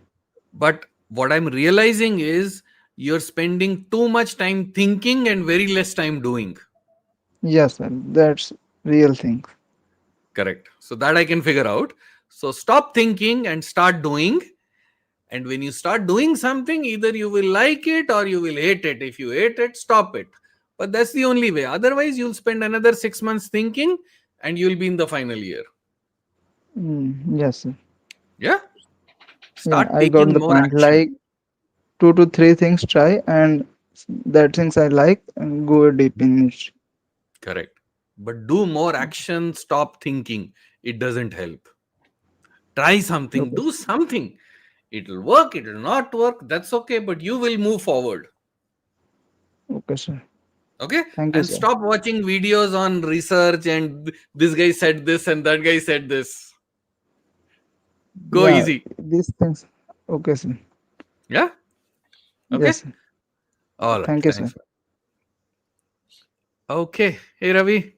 But what I'm realizing is you're spending too much time thinking and very less time doing. Yes, sir. That's real thing. Correct. So that I can figure out. So stop thinking and start doing. And when you start doing something, either you will like it or you will hate it. If you hate it, stop it. But that's the only way. Otherwise, you'll spend another 6 months thinking and you'll be in the final year. Yes, sir. Yeah. Yeah, Start I got taking the more point. action. Like 2 to 3 things try and that things I like and go deep in it. Correct. But do more action, stop thinking. It doesn't help. Try something, Okay, do something. It'll work, it'll not work. That's okay, but you will move forward. okay, sir. Okay? Thank you, And sir. stop watching videos on research and this guy said this and that guy said this. Go Yeah, easy. these things. Okay, sir. Yeah? Okay? Yes, sir. All right. Thank you, sir. Thanks. Okay. Hey, Ravi.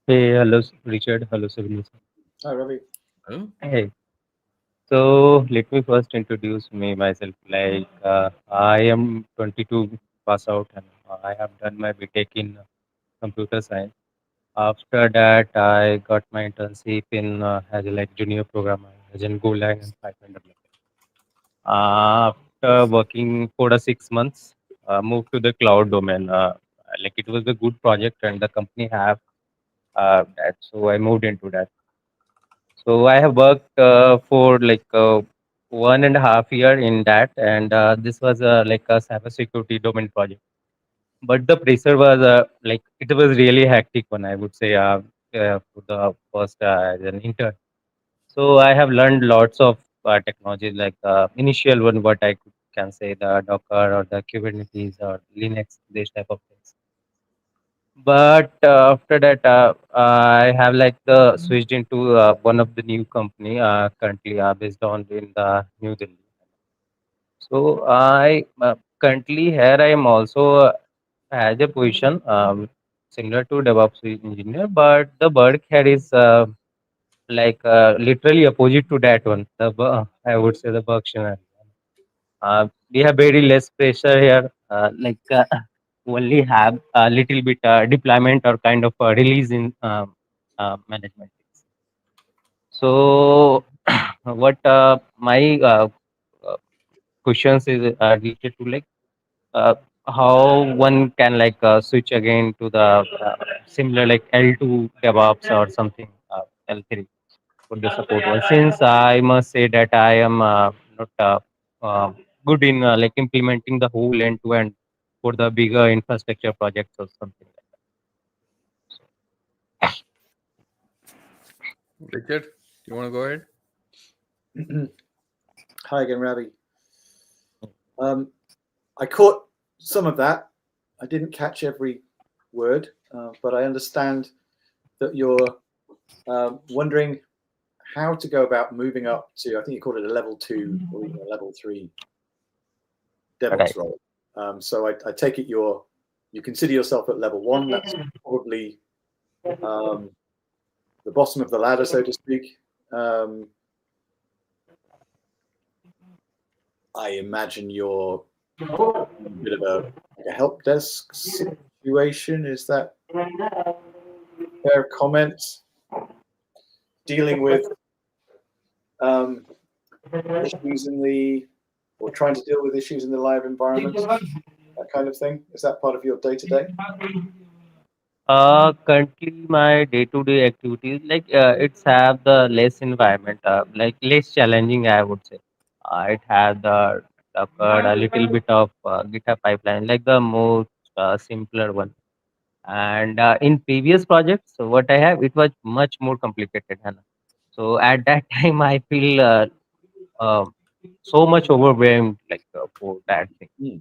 Hey, hello, Richard. Hello, Savinder. Hi, Ravi. Oh, Hey, so let me first introduce me myself. I am 22 pass out, and I have done my BTech in computer science. After that, I got my internship in as a junior programmer, as in Golang and Python developer. After working 4 to 6 months, moved to the cloud domain. It was a good project, and the company have that, so I moved into that. So I have worked for 1.5 year in that, and this was a cybersecurity domain project. But the pressure was it was really hectic one, I would say, for the first as an intern. So I have learned lots of technologies, initial one, what I can say, the Docker or the Kubernetes or Linux, this type of things. But after that, I have the switched into one of the new company currently based on in the New Delhi. So I currently here I am also has a position similar to DevOps engineer, but the work here is literally opposite to that one. I would say the work scenario. We have very less pressure here. Only have a little bit deployment or kind of release in management. So, what my uh, questions is related to uh, how one can switch again to the similar L2 DevOps or something L3 for the support one. Since I must say that I am not uh, good in implementing the whole end to end for the bigger infrastructure projects or something Richard, you want to go ahead? Hi again, Ravi. I caught some of that. I didn't catch every word, but I understand that you're wondering how to go about moving up to, I think you called it a level 2 or even a level 3 like DevOps that. role. So I take it you consider yourself at level 1. That's probably the bottom of the ladder, so to speak. I imagine you're a bit of a help desk situation. Is that fair comment? Dealing with issues or trying to deal with issues in the live environment, that kind of thing. Is that part of your day-to-day? Currently, my day-to-day activities it's have the less environment, less challenging, I would say. It has the occurred a little bit of GitHub pipeline, like the most simpler one. And in previous projects, so what I have, it was much more complicated. Hannah. So at that time, I feel uh, so much overwhelmed, for that thing. Hmm.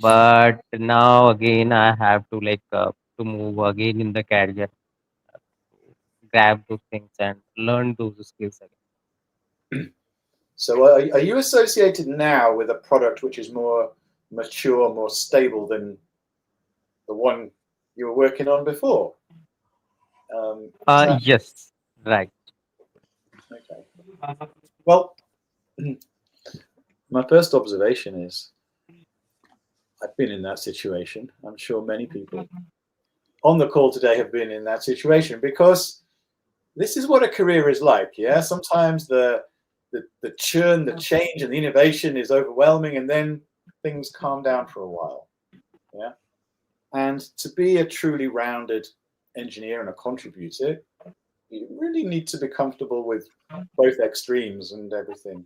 But now again, I have to to move again in the career, grab those things and learn those skills again. So are you associated now with a product which is more mature, more stable than the one you were working on before? Yes, right. Okay? Well, my first observation is I've been in that situation. I'm sure many people on the call today have been in that situation, because this is what a career is like. Yeah, sometimes the churn, the change, and the innovation is overwhelming, and then things calm down for a while. Yeah, and to be a truly rounded engineer and a contributor, you really need to be comfortable with both extremes and everything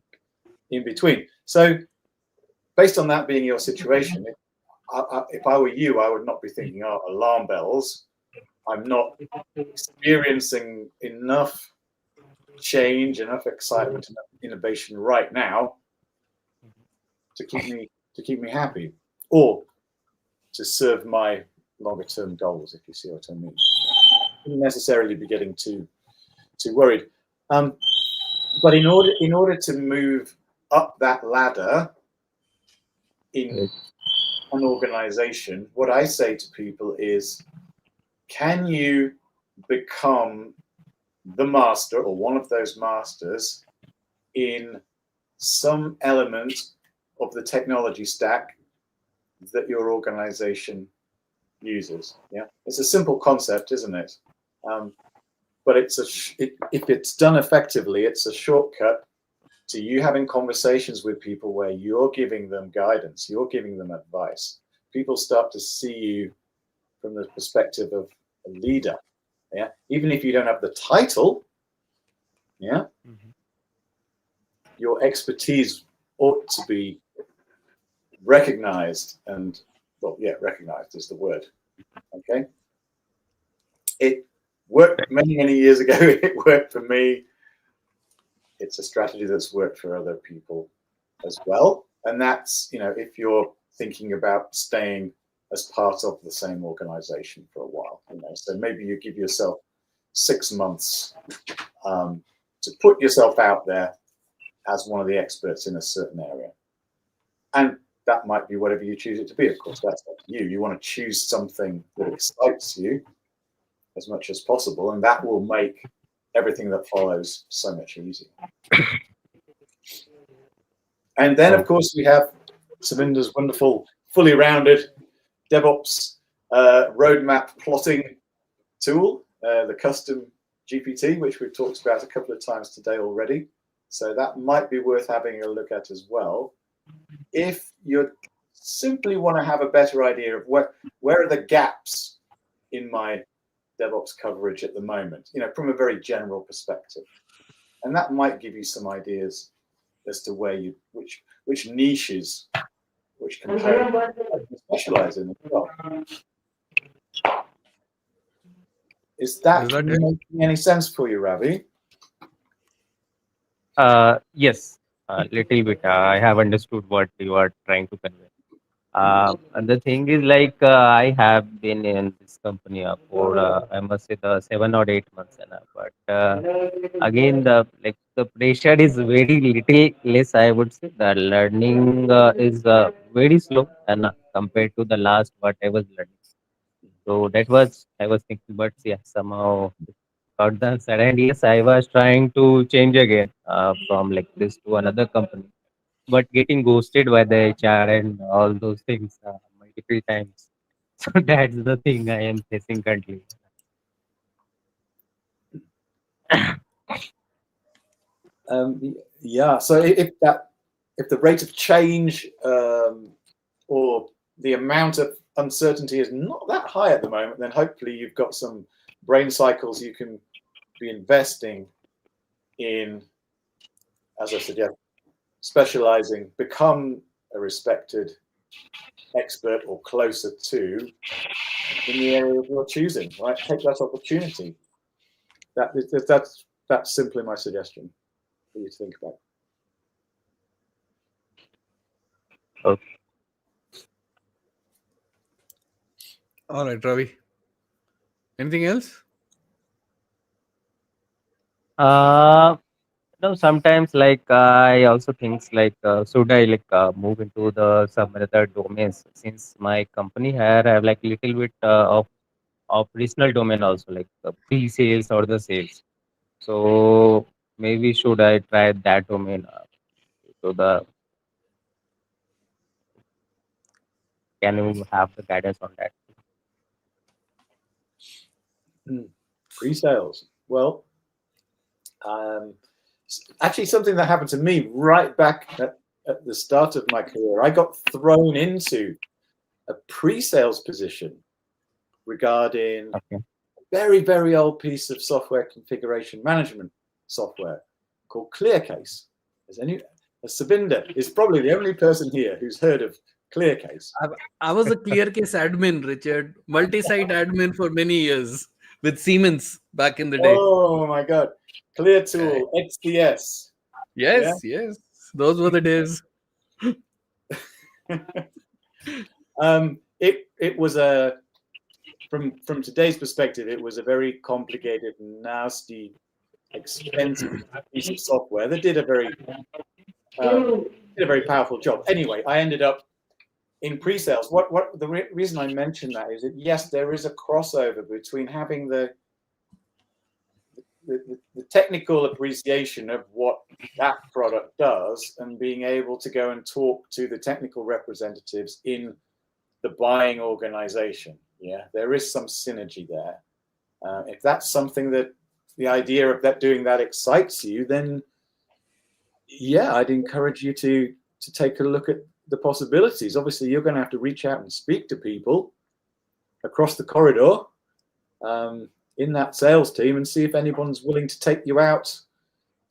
in between. So based on that being your situation, if I were you, I would not be thinking, oh, alarm bells. I'm not experiencing enough change, enough excitement, enough innovation right now to keep me happy, or to serve my longer term goals, if you see what I mean. Wouldn't necessarily be getting too worried. But in order to move up that ladder in an organization, what I say to people is, can you become the master or one of those masters in some element of the technology stack that your organization uses? Yeah, it's a simple concept, isn't it? But if it's done effectively, it's a shortcut to you having conversations with people where you're giving them guidance, you're giving them advice. People start to see you from the perspective of a leader. Yeah, even if you don't have the title, yeah, your expertise ought to be recognized, and recognized is the word. Okay, it worked many years ago. It worked for me. It's a strategy that's worked for other people as well, and that's, if you're thinking about staying as part of the same organization for a while, so maybe you give yourself 6 months to put yourself out there as one of the experts in a certain area. And that might be whatever you choose it to be. Of course, that's up to you. You want to choose something that excites you as much as possible, and that will make everything that follows so much easier. And then, of course, we have Savinder's wonderful, fully rounded DevOps roadmap plotting tool, the custom GPT, which we've talked about a couple of times today already. So that might be worth having a look at as well. If you simply want to have a better idea of where are the gaps in my DevOps coverage at the moment, from a very general perspective. And that might give you some ideas as to where which niches, which components you specialize in as well. Is that making any sense for you, Ravi? Yes, a little bit. I have understood what you are trying to convey. And the thing is, I have been in this company for I must say the 7 or 8 months now. But again, the pressure is very little less. I would say the learning is very slow, and compared to the last what I was learning. So that was I was thinking, but yeah, somehow got the answer. And yes, I was trying to change again from like this to another company, but getting ghosted by the HR and all those things multiple times. So that's the thing I am facing currently. Yeah. So if the rate of change or the amount of uncertainty is not that high at the moment, then hopefully you've got some brain cycles you can be investing in, as I suggest, specializing, become a respected expert or closer to in the area you're choosing, right? Take that opportunity. That's simply my suggestion for you to think about. Okay. All right, Ravi. Anything else? No, sometimes I also think should I move into the some other domains, since my company here have like little bit of operational domain also, like pre-sales or the sales. So maybe should I try that domain? So can you have the guidance on that? Pre-sales. Well, actually, something that happened to me right back at the start of my career. I got thrown into a pre-sales position regarding a very, very old piece of software configuration management software called ClearCase. Has Sabinder is probably the only person here who's heard of ClearCase. I was a ClearCase admin, Richard, multi-site admin for many years with Siemens back in the day. Oh my God. ClearTool, XDS. Yes, yes. Those were the days. It was a, from today's perspective, it was a very complicated, nasty, expensive piece of software that did a very powerful job. Anyway, I ended up in pre-sales. What the reason I mention that is that yes, there is a crossover between having the technical appreciation of what that product does and being able to go and talk to the technical representatives in the buying organization. Yeah, there is some synergy there. If that's something that the idea of that doing that excites you, then yeah, I'd encourage you to take a look at the possibilities. Obviously, you're going to have to reach out and speak to people across the corridor in that sales team and see if anyone's willing to take you out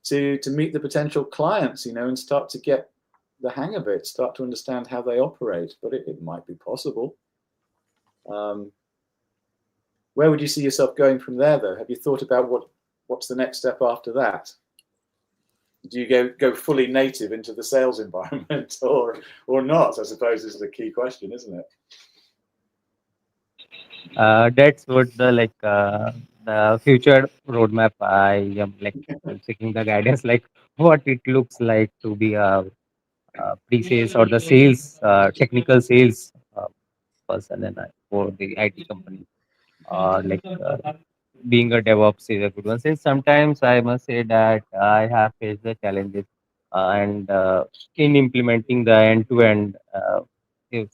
to meet the potential clients, and start to get the hang of it, start to understand how they operate. But it might be possible. Where would you see yourself going from there, though? Have you thought about what's the next step after that? Do you go fully native into the sales environment or not? I suppose is the key question, isn't it? That's what the future roadmap I am seeking the guidance, what it looks like to be a pre-sales or the sales, technical sales person for the IT company. Being a DevOps is a good one. Since sometimes I must say that I have faced the challenges and in implementing the end-to-end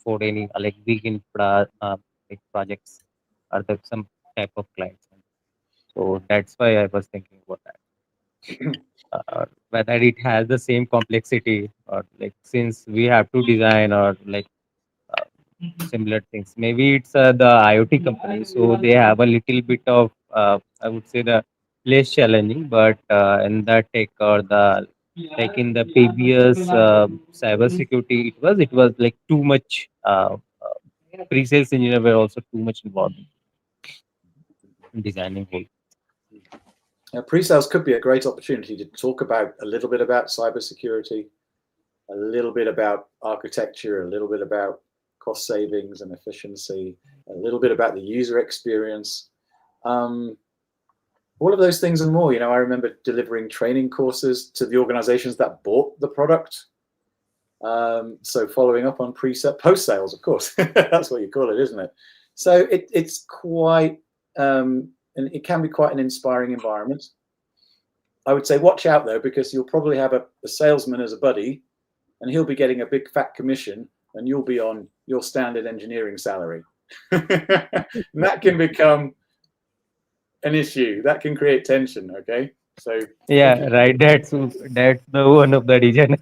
for any big infra projects or some type of clients. So that's why I was thinking about that. Whether it has the same complexity or since we have to design or similar things. Maybe it's the IoT company, so they have a little bit of I would say the less challenging, but in the tech or the in the previous cyber security, it was too much. Pre-sales engineer were also too much involved in designing whole. Pre-sales could be a great opportunity to talk about a little bit about cybersecurity, a little bit about architecture, a little bit about cost savings and efficiency, a little bit about the user experience, all of those things and more. I remember delivering training courses to the organizations that bought the product. So following up on post-sales, of course, that's what you call it, isn't it? So it's quite, and it can be quite an inspiring environment. I would say watch out though, because you'll probably have a salesman as a buddy, and he'll be getting a big fat commission, and you'll be on your standard engineering salary. And that can become an issue. That can create tension. Okay, so yeah, right. That's the one of the reason.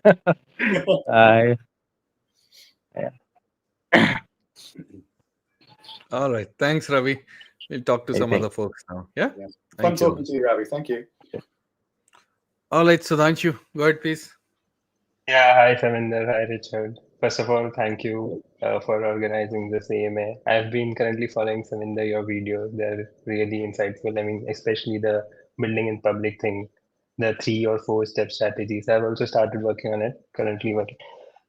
Yeah. All right. Thanks, Ravi. We'll talk to some Thank- other folks now. Yeah. yeah. Fun Thank you. talking to you, Ravi. Thank you. All right, Sudhanshu, go ahead, please. Yeah, hi Savinder, hi Richard. First of all, thank you for organizing this AMA. I've been currently following Savinder, your videos. They're really insightful. I mean, especially the building in public thing, the 3 or 4 step strategies. I've also started working on it, currently working.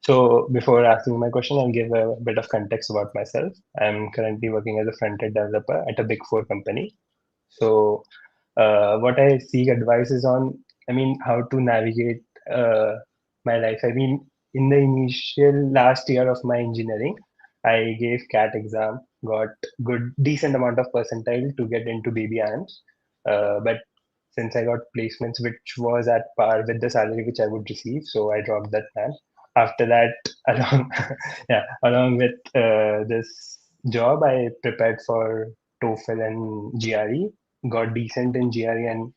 So before asking my question, I'll give a bit of context about myself. I'm currently working as a front-end developer at a Big Four company. So what I seek advice is on, I mean, how to navigate my life. I mean, in the initial last year of my engineering, I gave CAT exam, got decent amount of percentile to get into baby amps. But since I got placements which was at par with the salary which I would receive, so I dropped that plan. After that, along with this job, I prepared for TOEFL and GRE, got decent in GRE and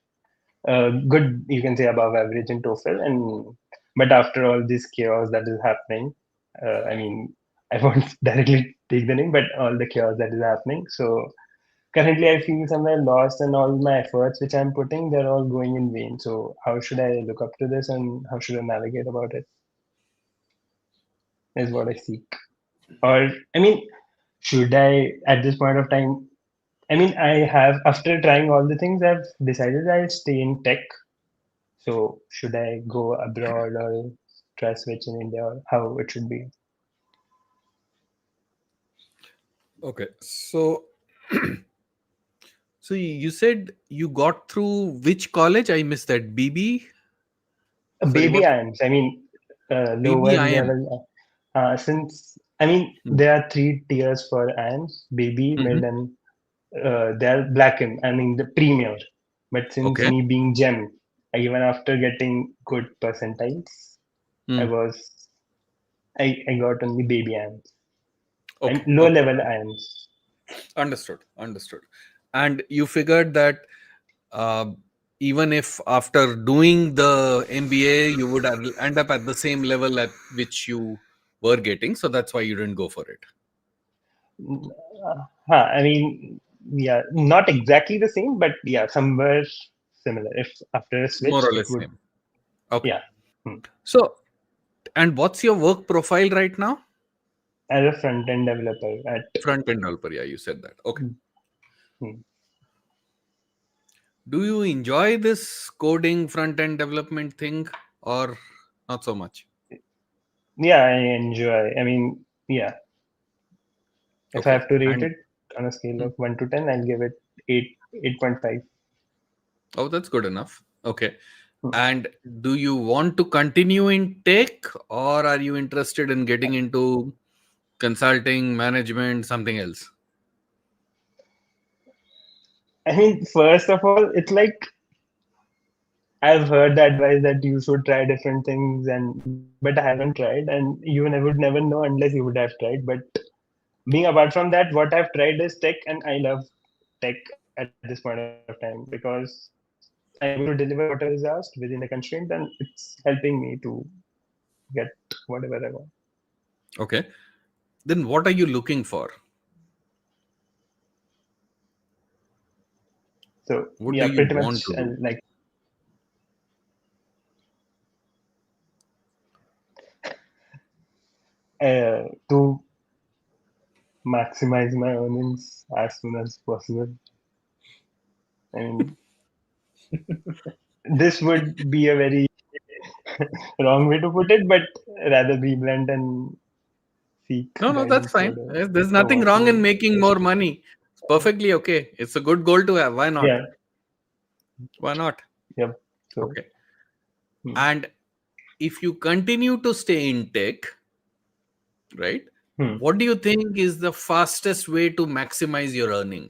good, you can say above average in TOEFL. But after all this chaos that is happening, I mean, I won't directly take the name, but all the chaos that is happening. So currently, I feel somewhere lost, and all my efforts which I'm putting, they're all going in vain. So how should I look up to this, and how should I navigate about it? is what I seek. Or, I mean, should I, at this point of time, I mean, I have, after trying all the things, I've decided I'll stay in tech. So, should I go abroad or try switch in India, or how it should be? Okay. So, so you said you got through which college? I missed that. BB? Sorry, Baby what? IIMs, I mean, lower BBIM. level. Since, I mean, Hmm. there are 3 tiers for IIMs, baby, mid, Mhm. and they're blackened, I mean, the premier. But since Okay. me being gem, even after getting good percentiles, I Hmm. was, I got only baby IIMs and Okay. low Okay. level IIMs. Understood. Understood. And you figured that uh, even if after doing the MBA, you would end up at the same level at which you were getting. So that's why you didn't go for it. I mean, yeah, not exactly the same, but yeah, somewhere similar. If after a More switch, or it less would, same. Okay. yeah. Hmm. So, and what's your work profile right now? As a front end developer at, Front end developer. Yeah, you said that. Okay. hmm. Do you enjoy this coding front end development thing or not so much? Yeah, I enjoy. I mean, yeah, if I Okay. have to rate And it on a scale hmm, of 1 to 10, I'll give it 8.5. oh, that's good enough. Okay. Hmm. And do you want to continue in tech or are you interested in getting into consulting, management, something else? I mean, first of all, it's like I've heard the advice that you should try different things, and but I haven't tried, and you would never know unless you would have tried. But being apart from that, what I've tried is tech, and I love tech at this point of time because I'm able to deliver whatever is asked within the constraint, and it's helping me to get whatever I want. Okay. Then what are you looking for? So What do yeah, you pretty want much to do? like to maximize my earnings as soon as possible. I mean, this would be a very wrong way to put it, but rather be blunt and seek No, that's guidance fine. There's for nothing what wrong in to. making more money. It's perfectly okay. It's a good goal to have. Why not? Yeah, Why not? yep. So, Okay. hmm, And if you continue to stay in tech, right? hmm. What do you think is the fastest way to maximize your earning?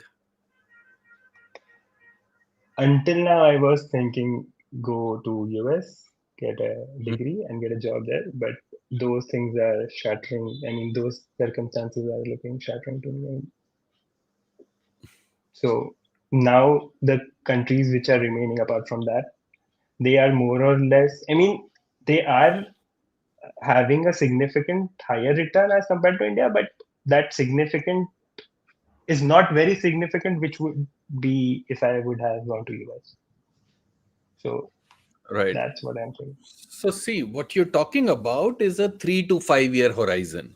Until now, I was thinking go to US, get a Mhm. degree, and get a job there. But those things are shattering. I mean, those circumstances are looking shattering to me. So now the countries which are remaining apart from that, they are more or less. I mean, they are having a significant higher return as compared to India, but that significant is not very significant, which would be if I would have gone to US. So Right. that's what I'm saying. So, see, what you're talking about is a 3 to 5 year horizon,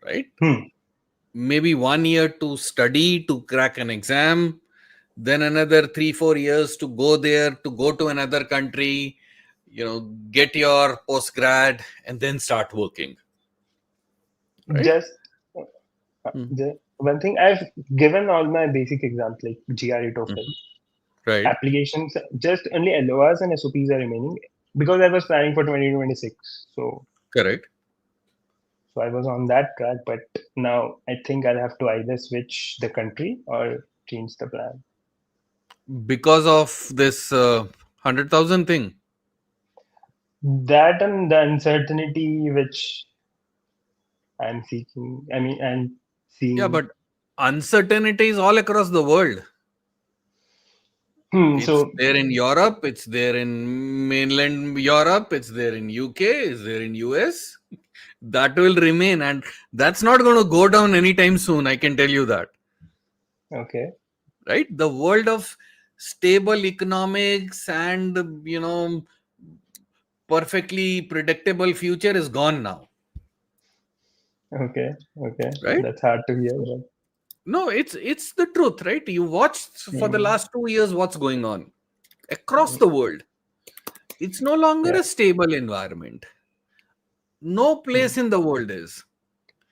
right? Hmm. Maybe 1 year to study, to crack an exam, then another 3, 4 years to go there, to go to another country, get your postgrad, and then start working, right? Just Hmm. the one thing I've given all my basic exams like GRE, TOEFL Mhm. Right. applications. Just only LORs and SOPs are remaining because I was planning for 2026. Correct. So I was on that track, but now I think I'll have to either switch the country or change the plan. Because of this 100,000 thing. That and the uncertainty which I'm seeking. I mean, I'm Yeah, seeing. but uncertainty is all across the world. It's So there in Europe, it's there in mainland Europe, it's there in UK, it's there in US. That will remain, and that's not going to go down anytime soon. I can tell you that. okay, Right? The world of stable economics and perfectly predictable future is gone now. Okay. Okay. right? That's hard to hear. But No, it's the truth, right? You watched for the last 2 years what's going on across the world. It's no longer yeah. a stable environment. No place in the world is.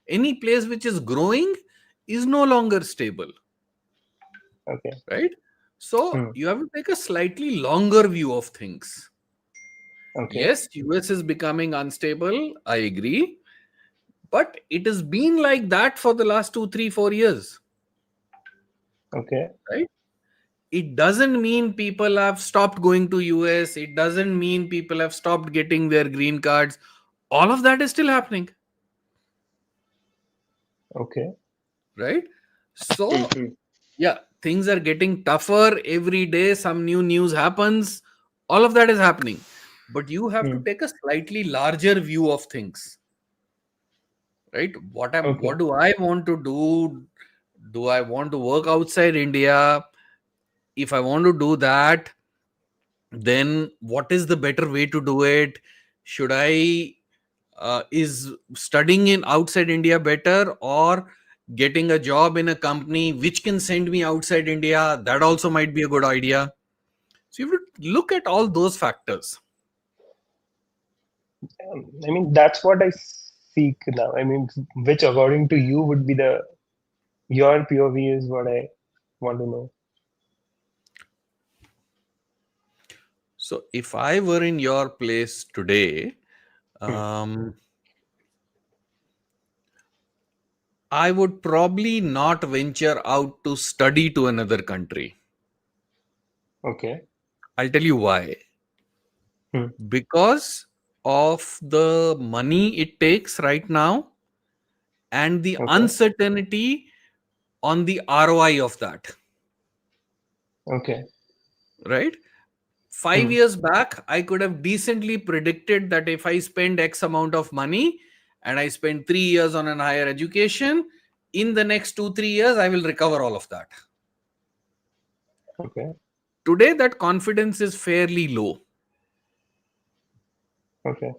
Any place which is growing is no longer stable, Okay. right? So you have to take a slightly longer view of things. Okay. Yes, US is becoming unstable. I agree. But it has been like that for the last 2, 3, 4 years, Okay. right? It doesn't mean people have stopped going to US. It doesn't mean people have stopped getting their green cards. All of that is still happening, Okay. right? So yeah, things are getting tougher every day. Some new news happens. All of that is happening. But you have to take a slightly larger view of things, right? What Okay. do I want to do? Do I want to work outside India? If I want to do that, then what is the better way to do it? Should I is studying in outside India better, or getting a job in a company which can send me outside India? That also might be a good idea. So you have to look at all those factors. I mean, that's what I seek now. I mean, which according to you would be your POV is what I want to know. So if I were in your place today, I would probably not venture out to study to another country. Okay. I'll tell you why. Because of the money it takes right now and the uncertainty on the ROI of that. Okay. Right? 5 years back, I could have decently predicted that if I spend X amount of money and I spend 3 years on an higher education, in the next 2, 3 years, I will recover all of that. Okay. Today, that confidence is fairly low. Okay.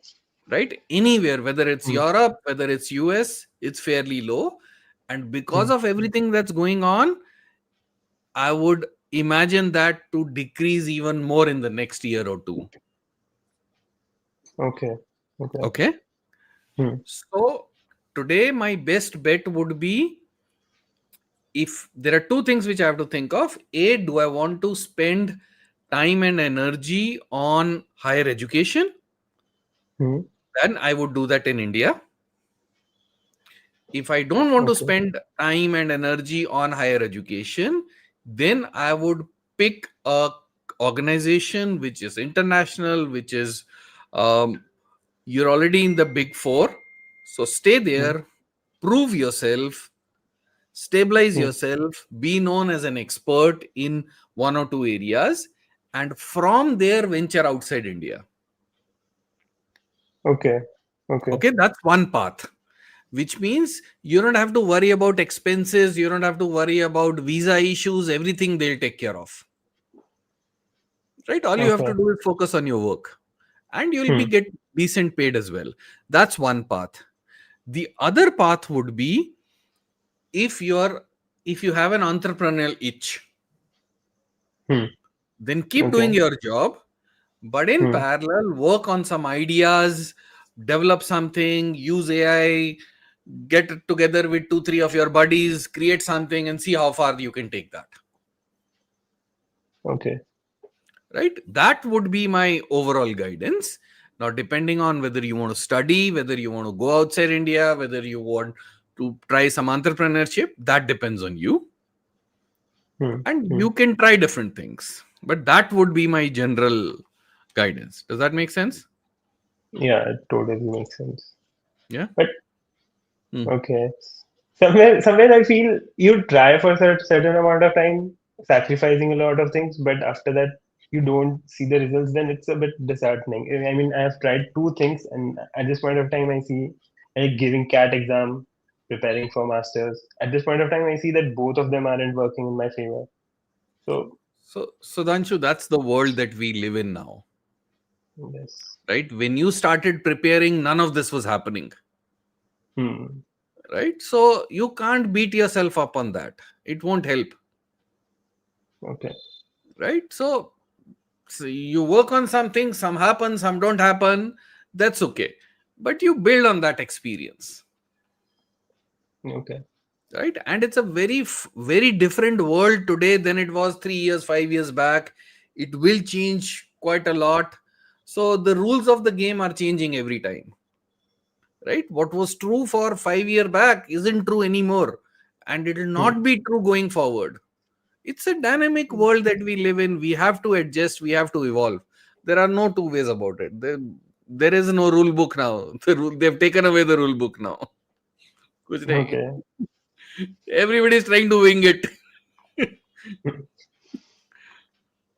Right? Anywhere, whether it's Europe, whether it's US, it's fairly low. And because of everything that's going on, I would imagine that to decrease even more in the next year or two. Okay. Okay. Okay. So today, my best bet would be, if there are two things which I have to think of. A, do I want to spend time and energy on higher education? Then I would do that in India. If I don't want to spend time and energy on higher education, then I would pick a organization which is international, which is you're already in the big four. So stay there, prove yourself, stabilize yourself, be known as an expert in one or two areas, and from there venture outside India. Okay. Okay. Okay, that's one path. Which means you don't have to worry about expenses, you don't have to worry about visa issues, everything they'll take care of. Right? All you have to do is focus on your work, and you'll be get decent paid as well. That's one path. The other path would be, if you have an entrepreneurial itch, then keep doing your job, but in parallel work on some ideas, develop something, use AI, get together with 2, 3 of your buddies, create something, and see how far you can take that. Okay. Right? That would be my overall guidance. Now, depending on whether you want to study, whether you want to go outside India, whether you want to try some entrepreneurship, that depends on you. And you can try different things. But that would be my general guidance. Does that make sense? Yeah, it totally makes sense. Yeah. But okay. Somewhere I feel you try for a certain amount of time, sacrificing a lot of things, but after that you don't see the results, then it's a bit disheartening. I mean, I have tried two things, and at this point of time, I see like giving CAT exam, preparing for masters. At this point of time, I see that both of them aren't working in my favor. So Danshu, that's the world that we live in now. yes. Right? When you started preparing, none of this was happening. right? So you can't beat yourself up on that. It won't help, Okay. right? So you work on something, some happen, some don't happen. That's okay. But you build on that experience, Okay. right? And it's a very different world today than it was 3 years, 5 years back. It will change quite a lot. So the rules of the game are changing every time, right? What was true for 5 year back isn't true anymore, and it will not be true going forward. It's a dynamic world that we live in. We have to adjust, we have to evolve. There are no two ways about it. There is no rule book now. They've taken away the rule book now. Kuch nahi. Okay. Everybody is trying to wing it.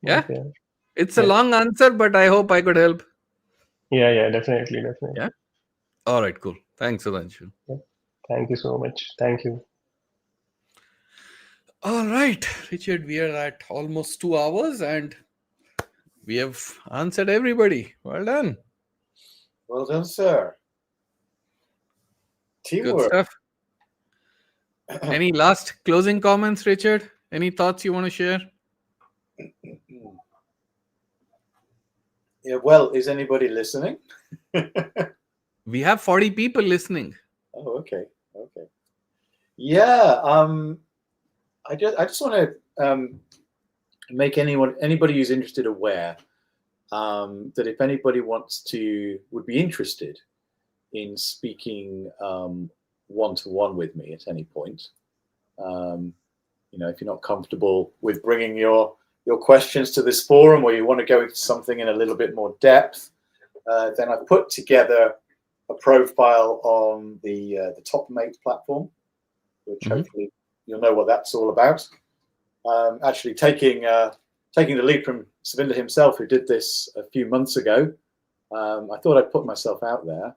Yeah, Okay. it's a Yes. long answer, but I hope I could help. Yeah, definitely, definitely. Yeah. All right, cool. Thanks, Sudhanshu. Thank you so much. Thank you. All right, Richard, we are at almost 2 hours and we have answered everybody. Well done. Well done, sir. Good Teamwork. stuff. Any last closing comments, Richard? Any thoughts you want to share? Yeah, well, is anybody listening? We have 40 people listening. Oh, okay. Yeah, I just want to make anybody who's interested aware that if anybody would be interested in speaking one-to-one with me at any point, if you're not comfortable with bringing your questions to this forum, or you want to go into something in a little bit more depth, then I've put together a profile on the TopMate platform, which hopefully you'll know what that's all about. Actually, taking the lead from Savinder himself, who did this a few months ago, I thought I'd put myself out there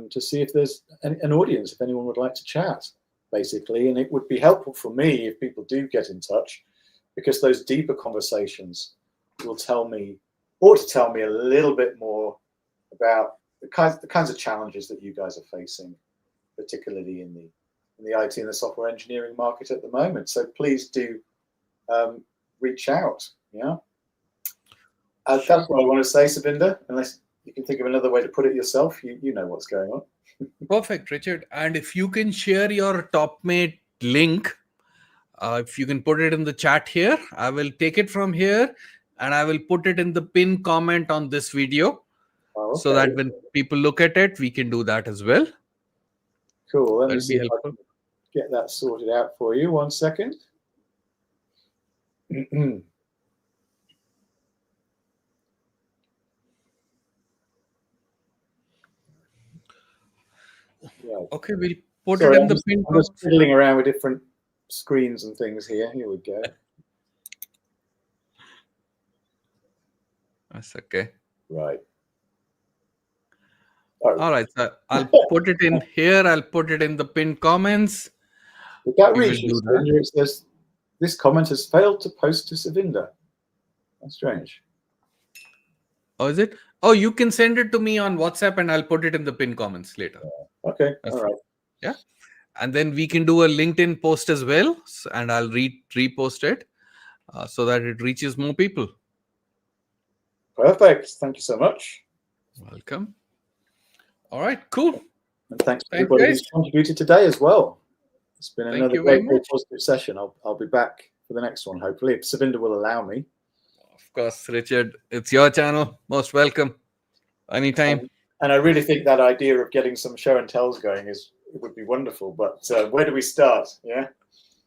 to see if there's an audience, if anyone would like to chat, basically. And it would be helpful for me if people do get in touch, because those deeper conversations will tell me a little bit more about the kinds of challenges that you guys are facing, particularly in the IT and the software engineering market at the moment. So please do reach out. Yeah, that's what I want to say, Savinder. Unless you can think of another way to put it yourself, you know what's going on. Perfect, Richard. And if you can share your TopMate link, if you can put it in the chat here, I will take it from here and I will put it in the pinned comment on this video. Okay. So that when people look at it, we can do that as well. Cool. Let me That'll see be if I helpful. can get that sorted out for you. 1 second. Right. Okay, we'll put Sorry, it in the pinned I'm just comment. fiddling around with different screens and things here. Here we go. That's okay. Right. All right, so I'll put it in here. I'll put it in the pinned comments. If that We will reaches do that. Savinder, it says this comment has failed to post to Savinder. That's strange. Oh, is it? Oh, you can send it to me on WhatsApp and I'll put it in the pinned comments later. Okay. That's All right. Yeah. And then we can do a LinkedIn post as well. And I'll repost it so that it reaches more people. Perfect. Thank you so much. Welcome. All right, cool. And thanks to Thanks, everybody guys. who's contributed today as well. It's been Thank another you very great, very much. positive session. I'll be back for the next one, hopefully, if Savinder will allow me. Of course, Richard, it's your channel. Most welcome. Anytime. And I really think that idea of getting some show and tells going would be wonderful. But where do we start? Yeah.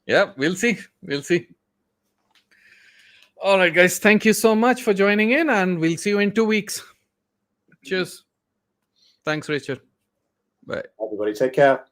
Yeah, we'll see. We'll see. All right, guys. Thank you so much for joining in, and we'll see you in 2 weeks. Cheers. Thanks, Richard. Bye. Everybody, take care.